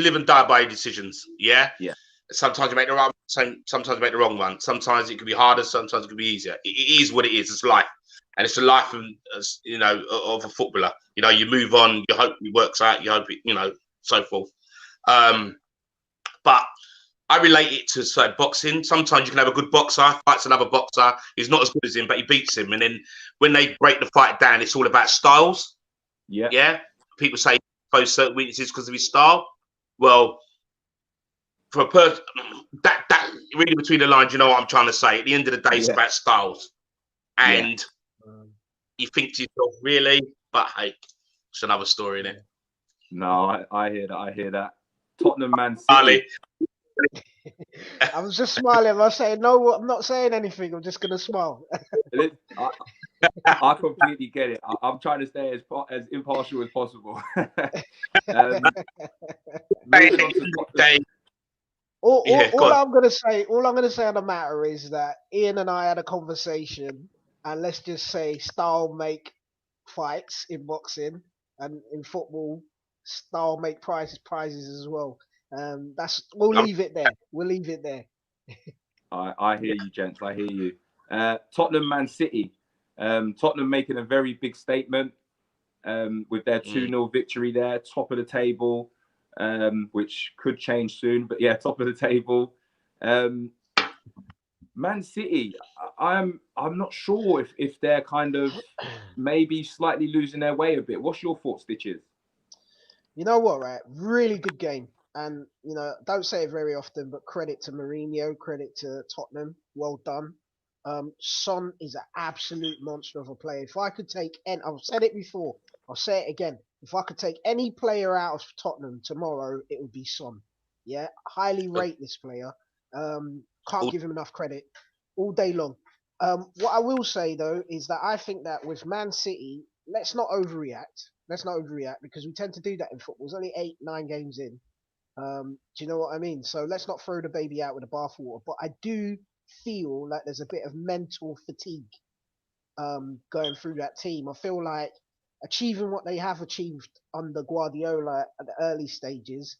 live and die by your decisions. Yeah. Yeah. Sometimes you make the right one, sometimes you make the wrong one. Sometimes it could be harder, sometimes it could be easier. It is what it is. It's life. And it's the life of a footballer. You move on, you hope it works out, you hope it, so forth. But I relate it to, say, boxing. Sometimes you can have a good boxer, fights another boxer, he's not as good as him, but he beats him. And then when they break the fight down, it's all about styles. Yeah. Yeah. People say he exposed certain weaknesses because of his style. Well, for a person, that really between the lines, you know what I'm trying to say. At the end of the day, it's about styles. And you think to yourself, really? But hey, it's another story, isn't it? No, I hear that. Tottenham, Man City. I was just smiling. I was saying, no, I'm not saying anything. I'm just going to smile. I completely get it. I'm trying to stay as impartial as possible. All I'm going to say on the matter is that Ian and I had a conversation, and let's just say style make fights in boxing, and in football, style make prizes as well. We'll leave it there. We'll leave it there. I hear you, gents. I hear you. Tottenham, Man City. Tottenham making a very big statement with their 2-0 victory there, top of the table, which could change soon. But yeah, top of the table. Man City, I'm not sure if they're kind of maybe slightly losing their way a bit. What's your thoughts, Stitches? You know what, right? Really good game. And, don't say it very often, but credit to Mourinho, credit to Tottenham. Well done. Son is an absolute monster of a player. If I could take, and I've said it before, I'll say it again. If I could take any player out of Tottenham tomorrow, it would be Son. Yeah, highly rate this player. Can't give him enough credit all day long. What I will say, though, is that I think that with Man City, let's not overreact. Let's not overreact because we tend to do that in football. It's only 8-9 games in. Do you know what I mean? So let's not throw the baby out with the bathwater. But I do feel like there's a bit of mental fatigue going through that team. I feel like achieving what they have achieved under Guardiola at the early stages,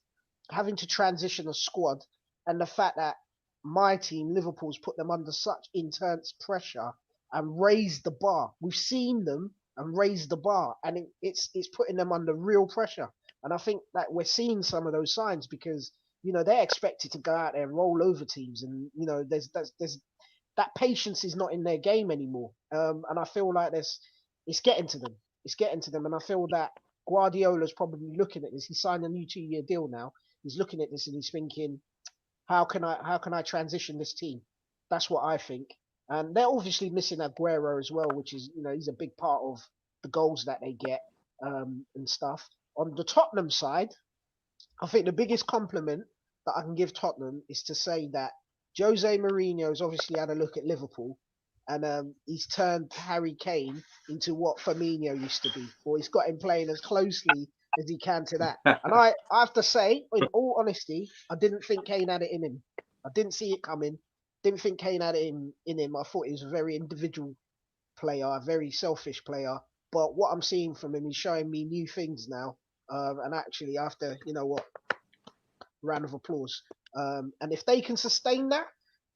having to transition a squad, and the fact that my team, Liverpool's put them under such intense pressure and raised the bar. We've seen them and raised the bar, and it's putting them under real pressure. And I think that we're seeing some of those signs because, they're expected to go out there and roll over teams. And, there's that patience is not in their game anymore. And I feel like it's getting to them. It's getting to them. And I feel that Guardiola's probably looking at this. He signed a new 2-year deal now. He's looking at this and he's thinking, how can I transition this team? That's what I think. And they're obviously missing Aguero as well, which is, he's a big part of the goals that they get and stuff. On the Tottenham side, I think the biggest compliment that I can give Tottenham is to say that Jose Mourinho has obviously had a look at Liverpool and he's turned Harry Kane into what Firmino used to be, or he's got him playing as closely as he can to that. And I have to say, in all honesty, I didn't think Kane had it in him. I didn't see it coming. didn't think Kane had it in him. I thought he was a very individual player, a very selfish player. But what I'm seeing from him, he's showing me new things now. And actually, after, you know what, round of applause. And if they can sustain that,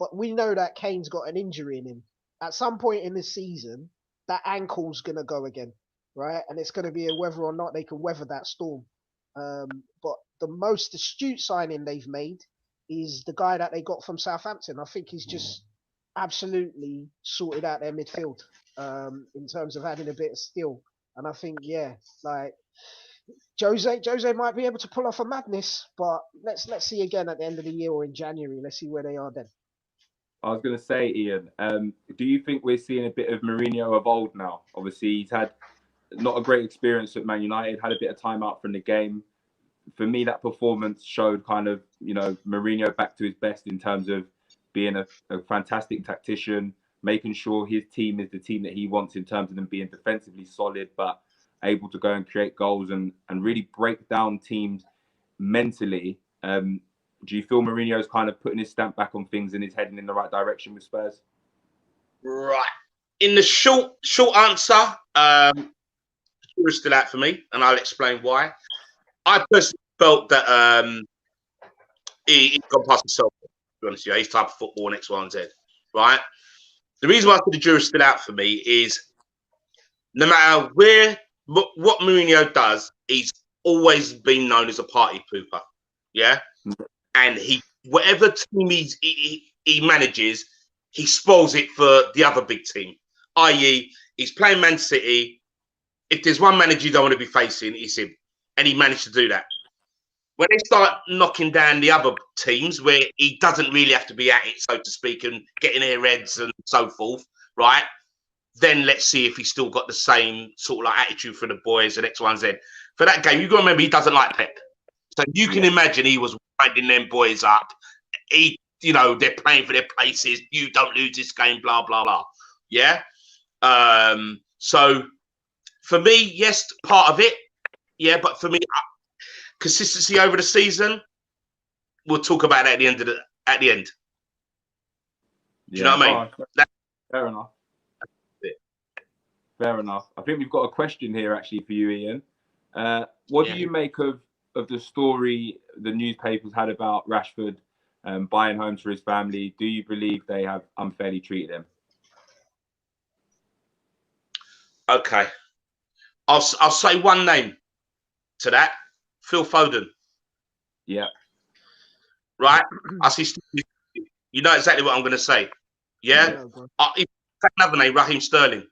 but we know that Kane's got an injury in him. At some point in this season, that ankle's going to go again, right? And it's going to be a whether or not they can weather that storm. But the most astute signing they've made is the guy that they got from Southampton. I think he's just absolutely sorted out their midfield in terms of adding a bit of skill. And I think, yeah, like Jose might be able to pull off a madness, but let's see again at the end of the year or in January. Let's see where they are then. I was going to say, Ian, do you think we're seeing a bit of Mourinho of old now? Obviously, he's had not a great experience at Man United, had a bit of time out from the game. For me, that performance showed kind of, you know, Mourinho back to his best in terms of being a fantastic tactician, making sure his team is the team that he wants in terms of them being defensively solid, but able to go and create goals and really break down teams mentally. Do you feel Mourinho's kind of putting his stamp back on things and is heading in the right direction with Spurs? Right. In the short answer, jury's still out for me, and I'll explain why. I personally felt that he's gone past himself, to be honest with you. He's type of football, X, Y, and Z, right? The reason why I think the jury's still out for me is no matter what Mourinho does, he's always been known as a party pooper, yeah? And whatever team he manages, he spoils it for the other big team. I.e., he's playing Man City. If there's one manager you don't want to be facing, it's him. And he managed to do that. When they start knocking down the other teams where he doesn't really have to be at it, so to speak, and getting their heads and so forth, right? Then let's see if he's still got the same sort of like attitude for the boys and X, Y, and Z. For that game, you got to remember he doesn't like Pep. So you can imagine he was winding them boys up. You know, they're playing for their places. You don't lose this game, blah, blah, blah. Yeah? So for me, yes, part of it. Yeah, but for me, consistency over the season, we'll talk about that at the end. Do you know what I mean? Fair enough. Fair enough. I think we've got a question here actually for you, Ian. What do you make of the story the newspapers had about Rashford buying homes for his family? Do you believe they have unfairly treated him? Okay. I'll say one name to that. Phil Foden. Yeah. Right? I see. You know exactly what I'm going to say. Yeah? Another name, Raheem Sterling.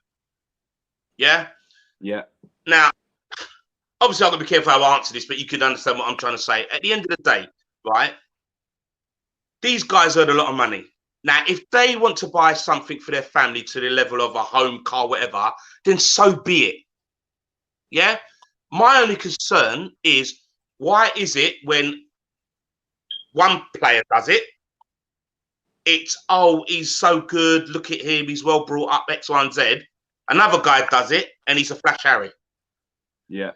Yeah? Yeah. Now, obviously, I've got to be careful how I answer this, but you can understand what I'm trying to say. At the end of the day, right, these guys earn a lot of money. Now, if they want to buy something for their family to the level of a home, car, whatever, then so be it. Yeah? My only concern is, why is it when one player does it, it's, oh, he's so good, look at him, he's well brought up, X, Y, and Z. Another guy does it, and he's a flash Harry. Yeah.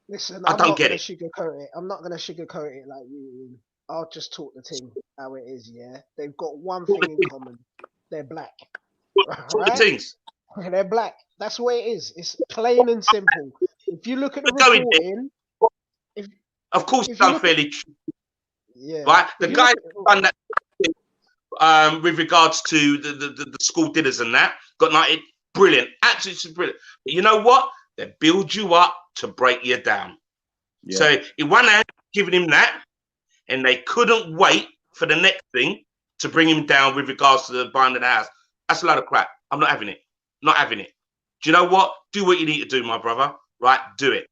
Listen, I don't get it. Sugarcoat it. I'm not going to sugarcoat it like you. I'll just talk the thing how it is, yeah? They've got one thing in common. They're black. Right? The things. They're black. That's the way it is. It's plain and simple. If you look at the reporting... Of course, it's unfairly true. Yeah. Right? The guy done that with regards to the school dinners and that, got knighted. Brilliant. Absolutely brilliant. But you know what? They build you up to break you down. Yeah. So in one hand, giving him that, and they couldn't wait for the next thing to bring him down with regards to the buying of the house. That's a lot of crap. I'm not having it. Not having it. Do you know what? Do what you need to do, my brother. Right? Do it.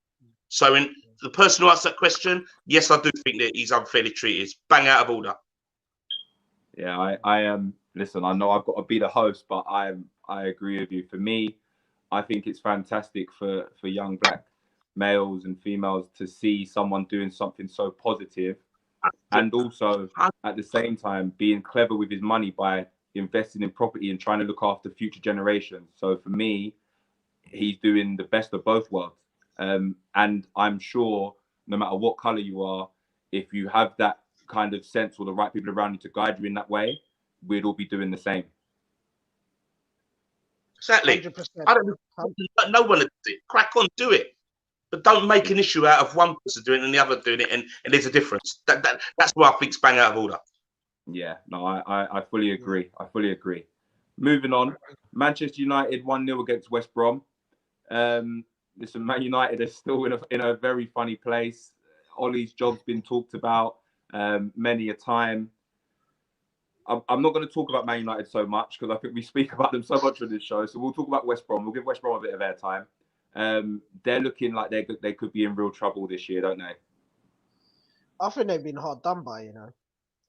So in the person who asked that question, yes, I do think that he's unfairly treated. Bang out of order. Yeah, I am. Listen, I know I've got to be the host, but I agree with you. For me, I think it's fantastic for young black males and females to see someone doing something so positive, and also at the same time being clever with his money by investing in property and trying to look after future generations. So for me, he's doing the best of both worlds. And I'm sure no matter what color you are, if you have that kind of sense or the right people around you to guide you in that way, we'd all be doing the same. Exactly. 100%. I don't. No one does it. Crack on, do it, but don't make an issue out of one person doing it and the other doing it, and there's a difference. That's what I think's bang out of order. Yeah, no, I fully agree. I fully agree. Moving on, Manchester United 1-0 against West Brom. Listen, Man United are still in a very funny place. Ollie's job's been talked about many a time. I'm not going to talk about Man United so much because I think we speak about them so much on this show. So we'll talk about West Brom. We'll give West Brom a bit of airtime. They're looking like they could be in real trouble this year, don't they? I think they've been hard done by, you know.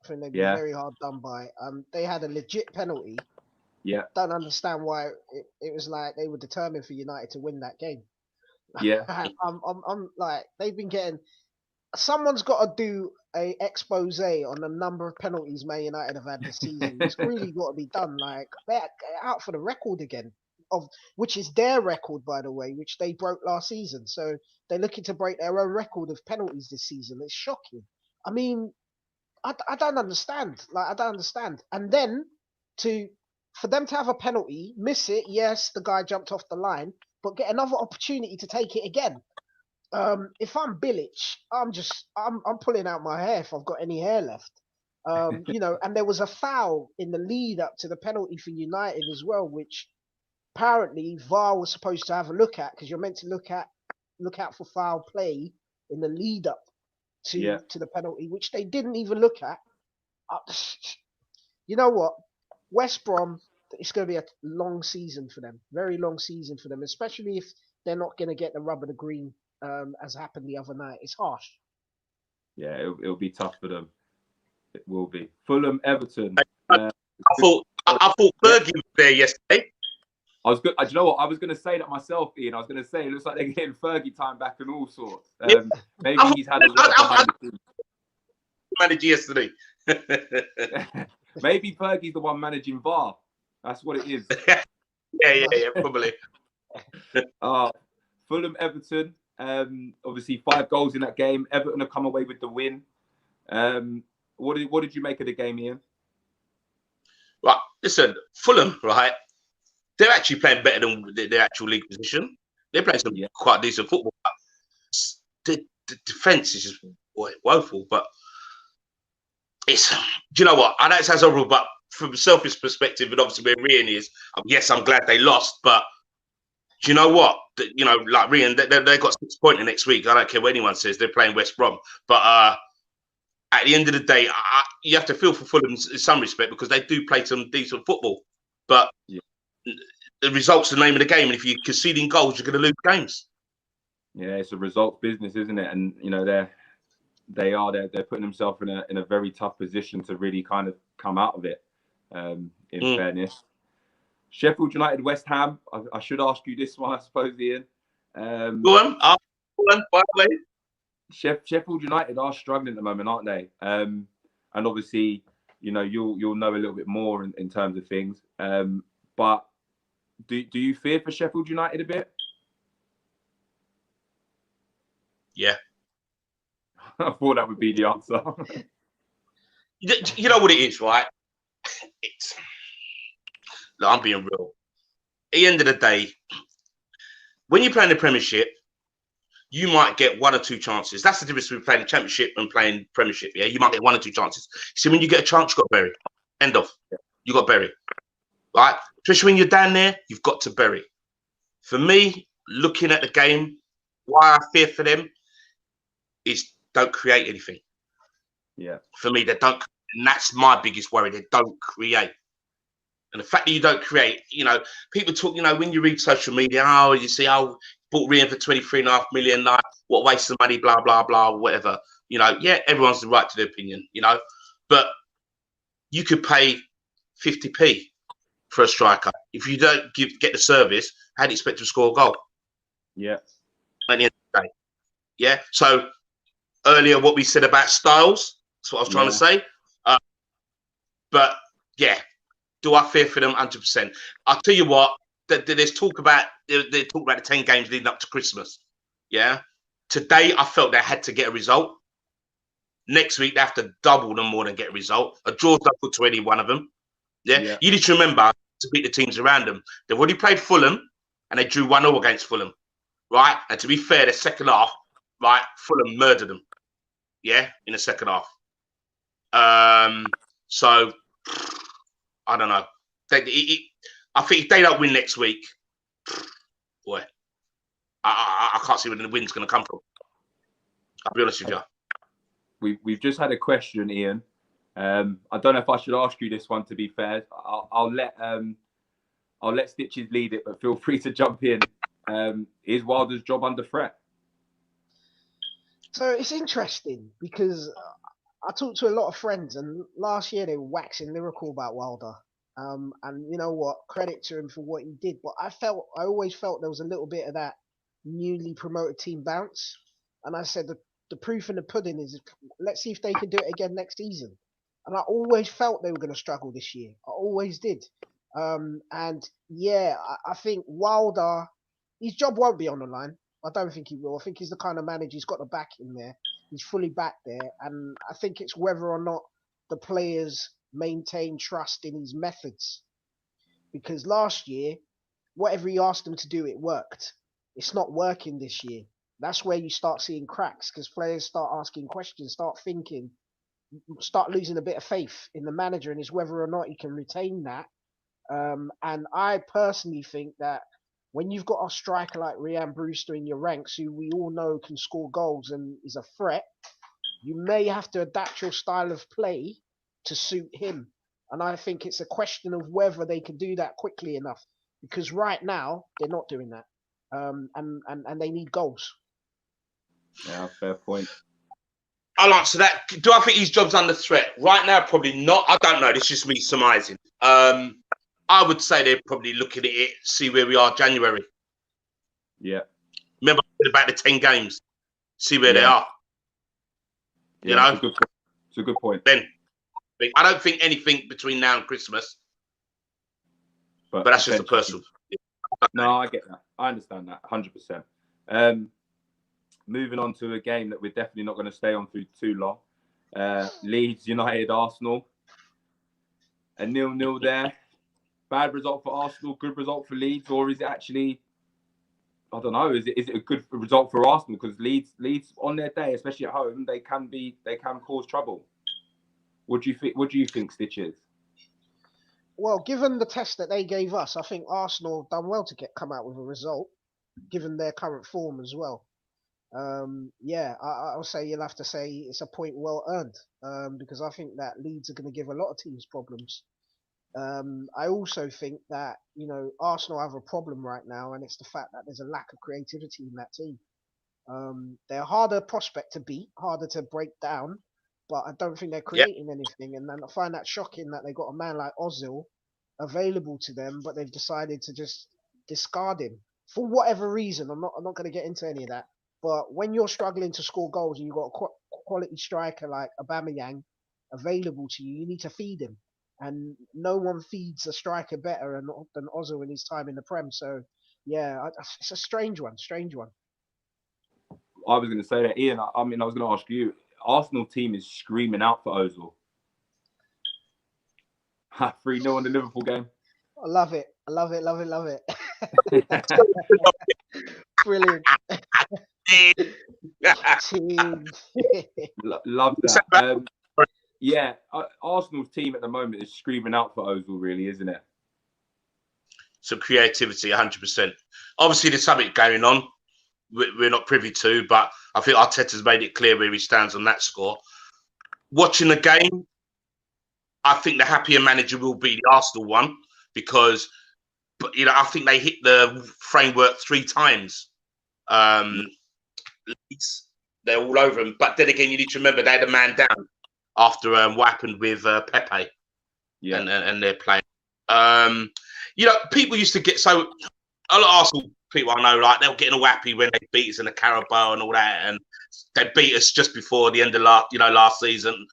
I think they've been very hard done by. They had a legit penalty. Yeah. Don't understand why it was like they were determined for United to win that game. Yeah. I'm like, they've been getting. Someone's got to do a expose on the number of penalties Man United have had this season. It's really got to be done. Like, they're out for the record again, which is their record, by the way, which they broke last season. So they're looking to break their own record of penalties this season. It's shocking. I mean, I don't understand. Like, I don't understand. And then for them to have a penalty, miss it, yes, the guy jumped off the line, but get another opportunity to take it again. If I'm Bilic, I'm pulling out my hair if I've got any hair left. You know, and there was a foul in the lead up to the penalty for United as well, which apparently VAR was supposed to have a look at, because you're meant to look out for foul play in the lead up to the penalty, which they didn't even look at. You know what? West Brom, it's going to be a long season for them, very long season for them, especially if they're not going to get the rub of the green. As happened the other night. It's harsh. Yeah, it'll be tough for them. It will be. Fulham, Everton. I thought Fergie was there yesterday. I was good. Do you know what? I was going to say that myself, Ian. I was going to say it looks like they're getting Fergie time back and all sorts. Maybe he's had a lot of manager yesterday. Maybe Fergie's the one managing VAR. That's what it is. yeah, probably. Fulham, Everton. Obviously 5 goals in that game. Everton have come away with the win. What did you make of the game, Ian? Right, listen, Fulham, right? They're actually playing better than their actual league position. They're playing some quite decent football. The defense is just woeful. But it's, do you know what? I know it sounds horrible, but from a selfish perspective, and obviously where Rian is, yes, I'm glad they lost, but do you know what? You know, like Rian, they got 6 points next week. I don't care what anyone says. They're playing West Brom. But at the end of the day, you have to feel for Fulham in some respect, because they do play some decent football. But the results are the name of the game. And if you're conceding goals, you're going to lose games. Yeah, it's a results business, isn't it? And, you know, they're putting themselves in a very tough position to really kind of come out of it, in fairness. Sheffield United, West Ham. I should ask you this one, I suppose, Ian. Go on, by the way. Sheffield United are struggling at the moment, aren't they? And obviously, you know, you'll know a little bit more in terms of things. But do you fear for Sheffield United a bit? Yeah. I thought that would be the answer. You know what it is, right? Look, I'm being real. At the end of the day, when you're playing the Premiership, you might get 1 or 2 chances. That's the difference between playing the Championship and playing Premiership. Yeah, you might get 1 or 2 chances. See, when you get a chance, you've got to bury. End of. You got to bury. Right? Especially when you're down there, you've got to bury. For me, looking at the game, why I fear for them is don't create anything. Yeah. For me, they don't. And that's my biggest worry. They don't create. And the fact that you don't create, you know, people talk, you know, when you read social media, you see, bought Rian for 23.5 million, like, what a waste of money, blah, blah, blah, whatever. You know, yeah, everyone's the right to their opinion, you know. But you could pay 50p for a striker. If you don't get the service, how do you expect to score a goal? Yeah. At the end of the day. Yeah. So earlier, what we said about styles, that's what I was trying to say. But yeah. Do I fear for them? 100%. I'll tell you what. There's talk about the 10 games leading up to Christmas. Yeah. Today, I felt they had to get a result. Next week, they have to double them more than get a result. A draw's double to any one of them. Yeah, you need to remember to beat the teams around them. They've already played Fulham, and they drew 1-0 against Fulham, right? And to be fair, the second half, right, Fulham murdered them. Yeah, in the second half. So I don't know. I think if they don't win next week, boy, I can't see where the win's going to come from. I'll be honest with you. We've just had a question, Ian. I don't know if I should ask you this one. To be fair, I'll let Stitches lead it, but feel free to jump in. Is Wilder's job under threat? So it's interesting because I talked to a lot of friends, and last year they were waxing lyrical about Wilder. And you know what? Credit to him for what he did. But I always felt there was a little bit of that newly promoted team bounce. And I said the proof in the pudding is, let's see if they can do it again next season. And I always felt they were going to struggle this year. I always did. And yeah, I think Wilder, his job won't be on the line. I don't think he will. I think he's the kind of manager, he's got the back in there. He's fully back there. And I think it's whether or not the players maintain trust in his methods. Because last year, whatever he asked them to do, it worked. It's not working this year. That's where you start seeing cracks, because players start asking questions, start thinking, start losing a bit of faith in the manager, and it's whether or not he can retain that. And I personally think that when you've got a striker like Ian Brewster in your ranks, who we all know can score goals and is a threat, you may have to adapt your style of play to suit him. And I think it's a question of whether they can do that quickly enough, because right now they're not doing that. And they need goals. Yeah, fair point. I'll answer that. Do I think his job's under threat? Right now, probably not. I don't know. This is just me surmising. I would say they're probably looking at it, see where we are January. Yeah. Remember about the 10 games, see where they are. You know? It's a good point. Then, I don't think anything between now and Christmas. But that's just a personal. No, I get that. I understand that 100%. Moving on to a game that we're definitely not going to stay on through too long. Leeds United Arsenal. A 0-0 there. Bad result for Arsenal, good result for Leeds, or is it actually, I don't know, is it a good result for Arsenal? Because Leeds on their day, especially at home, they can cause trouble. What do you think, Stitches? Well, given the test that they gave us, I think Arsenal have done well to come out with a result, given their current form as well. I'll say you'll have to say it's a point well earned, because I think that Leeds are going to give a lot of teams problems. I also think that, Arsenal have a problem right now, and it's the fact that there's a lack of creativity in that team. They're a harder prospect to beat, harder to break down, but I don't think they're creating anything. And then I find that shocking that they got a man like Ozil available to them, but they've decided to just discard him for whatever reason. I'm not going to get into any of that. But when you're struggling to score goals and you've got a quality striker like Aubameyang available to you, you need to feed him. And no one feeds a striker better than Ozil in his time in the Prem. So, yeah, it's a strange one. I was going to say that, Ian. I was going to ask you. Arsenal team is screaming out for Ozil. 3-0 in the Liverpool game. I love it. Brilliant. Love that. Arsenal's team at the moment is screaming out for Ozil, really, isn't it? Some creativity, 100%. Obviously, there's something going on we're not privy to, but I think Arteta's made it clear where he stands on that score. Watching the game, I think the happier manager will be the Arsenal one, because I think they hit the framework 3 times. They're all over him. But then again, you need to remember they had a man down after what happened with Pepe and their playing. People used to get so, a lot of Arsenal people I know, like, they were getting all happy when they beat us in the Carabao and all that, and they beat us just before the end of last season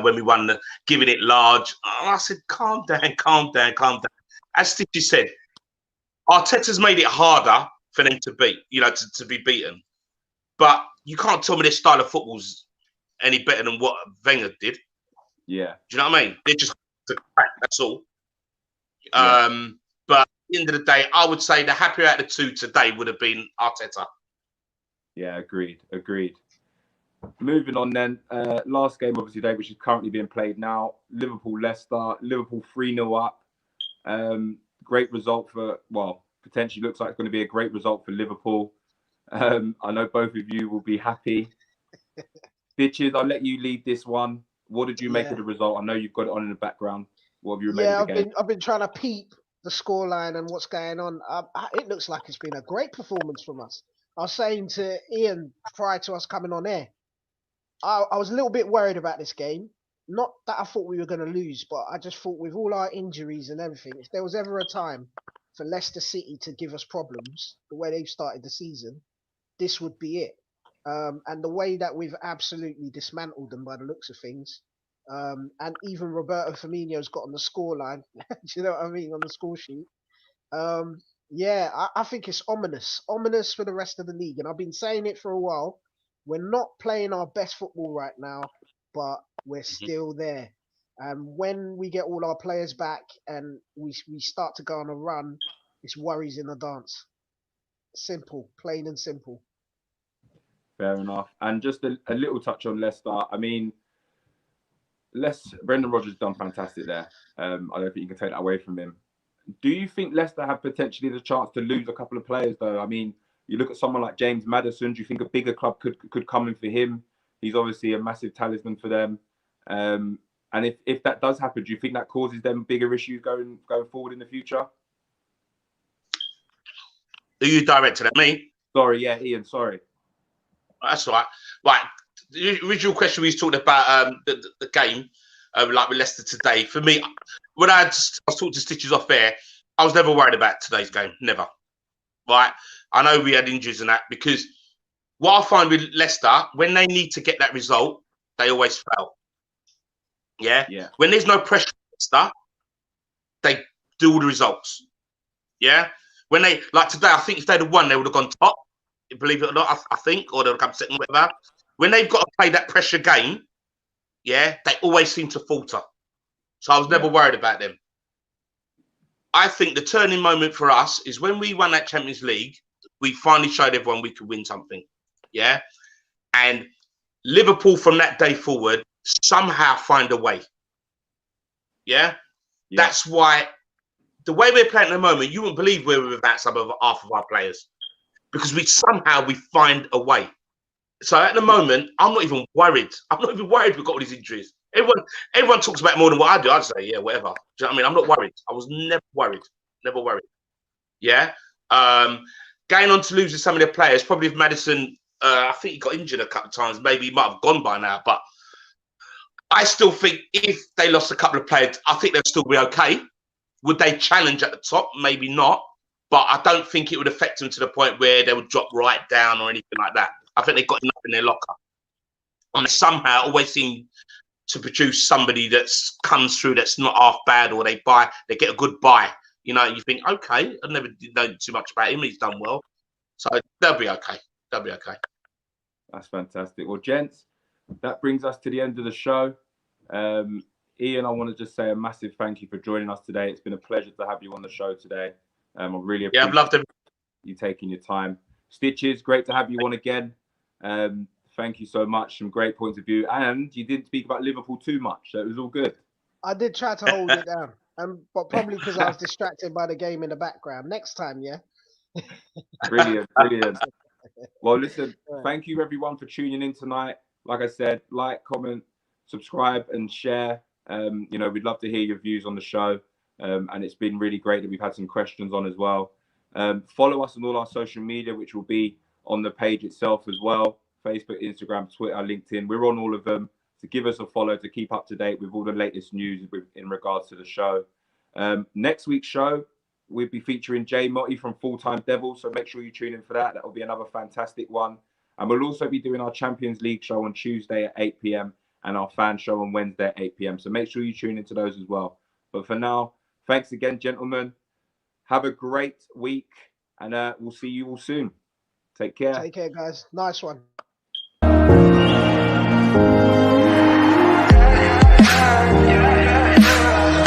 when we won the Giving It Large. And I said, calm down. As Stitchy said, Arteta's made it harder for them to beat, to be beaten. But you can't tell me their style of football's any better than what Wenger did. Yeah. Do you know what I mean? They're just to crack, that's all. But at the end of the day, I would say the happier out of the two today would have been Arteta. Yeah, agreed. Moving on then, last game obviously today, which is currently being played now. Liverpool-Leicester. Liverpool 3-0 up. Great result for, well, potentially looks like it's going to be a great result for Liverpool. I know both of you will be happy. Bitches, I'll let you lead this one. What did you make of the result? I know you've got it on in the background. What have you made of the game? I've been trying to peep the scoreline and what's going on. It looks like it's been a great performance from us. I was saying to Ian prior to us coming on air, I was a little bit worried about this game. Not that I thought we were going to lose, but I just thought with all our injuries and everything, if there was ever a time for Leicester City to give us problems, the way they've started the season, this would be it. And the way that we've absolutely dismantled them by the looks of things. And even Roberto Firmino's got on the scoreline. Do you know what I mean? On the score sheet. I think it's ominous. Ominous for the rest of the league. And I've been saying it for a while. We're not playing our best football right now, but we're still there. And when we get all our players back and we start to go on a run, it's worries in the dance. Simple, plain and simple. Fair enough. And just a little touch on Leicester. I mean, Brendan Rodgers done fantastic there. I don't think you can take that away from him. Do you think Leicester have potentially the chance to lose a couple of players, though? I mean, you look at someone like James Maddison. Do you think a bigger club could come in for him? He's obviously a massive talisman for them. And if that does happen, do you think that causes them bigger issues going forward in the future? Are you directed at me? Sorry, yeah, Ian, sorry. That's all right. Right. The original question we was talking about the game, like with Leicester today. For me, when I was talking to Stitches off there, I was never worried about today's game. Never. Right. I know we had injuries and that, because what I find with Leicester, when they need to get that result, they always fail. Yeah. When there's no pressure on Leicester, they do all the results. Yeah. When they, like today, I think if they'd have won, they would have gone top. Believe it or not, I think, or they'll come second, whatever. When they've got to play that pressure game, yeah, they always seem to falter. So I was never worried about them. I think the turning moment for us is when we won that Champions League, we finally showed everyone we could win something. Yeah. And Liverpool from that day forward somehow find a way. Yeah. That's why the way we're playing at the moment, you wouldn't believe we're without some of half of our players. Because we find a way. So at the moment, I'm not even worried. I'm not even worried we've got all these injuries. Everyone talks about it more than what I do. I'd say, yeah, whatever. Do you know what I mean? I'm not worried. I was never worried. Never worried. Yeah. Going on to losing some of their players, probably if Maddison, I think he got injured a couple of times. Maybe he might have gone by now. But I still think if they lost a couple of players, I think they'll still be okay. Would they challenge at the top? Maybe not. But I don't think it would affect them to the point where they would drop right down or anything like that. I think they've got enough in their locker. And they somehow always seem to produce somebody that comes through that's not half bad, or they get a good buy. You know, you think, okay, I never know too much about him. He's done well. So they'll be okay. They'll be okay. That's fantastic. Well, gents, that brings us to the end of the show. Ian, I want to just say a massive thank you for joining us today. It's been a pleasure to have you on the show today. I really appreciate I've loved you taking your time. Stitches, great to have you on again. Thank you so much. Some great points of view. And you didn't speak about Liverpool too much, so it was all good. I did try to hold it down, but probably because I was distracted by the game in the background. Next time, yeah? Brilliant. Well, listen, thank you everyone for tuning in tonight. Like I said, like, comment, subscribe and share. We'd love to hear your views on the show. And it's been really great that we've had some questions on as well. Follow us on all our social media, which will be on the page itself as well. Facebook, Instagram, Twitter, LinkedIn. We're on all of them. So give us a follow to keep up to date with all the latest news in regards to the show. Next week's show, we'll be featuring Jay Motti from Full Time Devils. So make sure you tune in for that. That will be another fantastic one. And we'll also be doing our Champions League show on Tuesday at 8 p.m. and our fan show on Wednesday at 8 p.m. So make sure you tune into those as well. But for now, thanks again, gentlemen. Have a great week, and we'll see you all soon. Take care. Take care, guys. Nice one.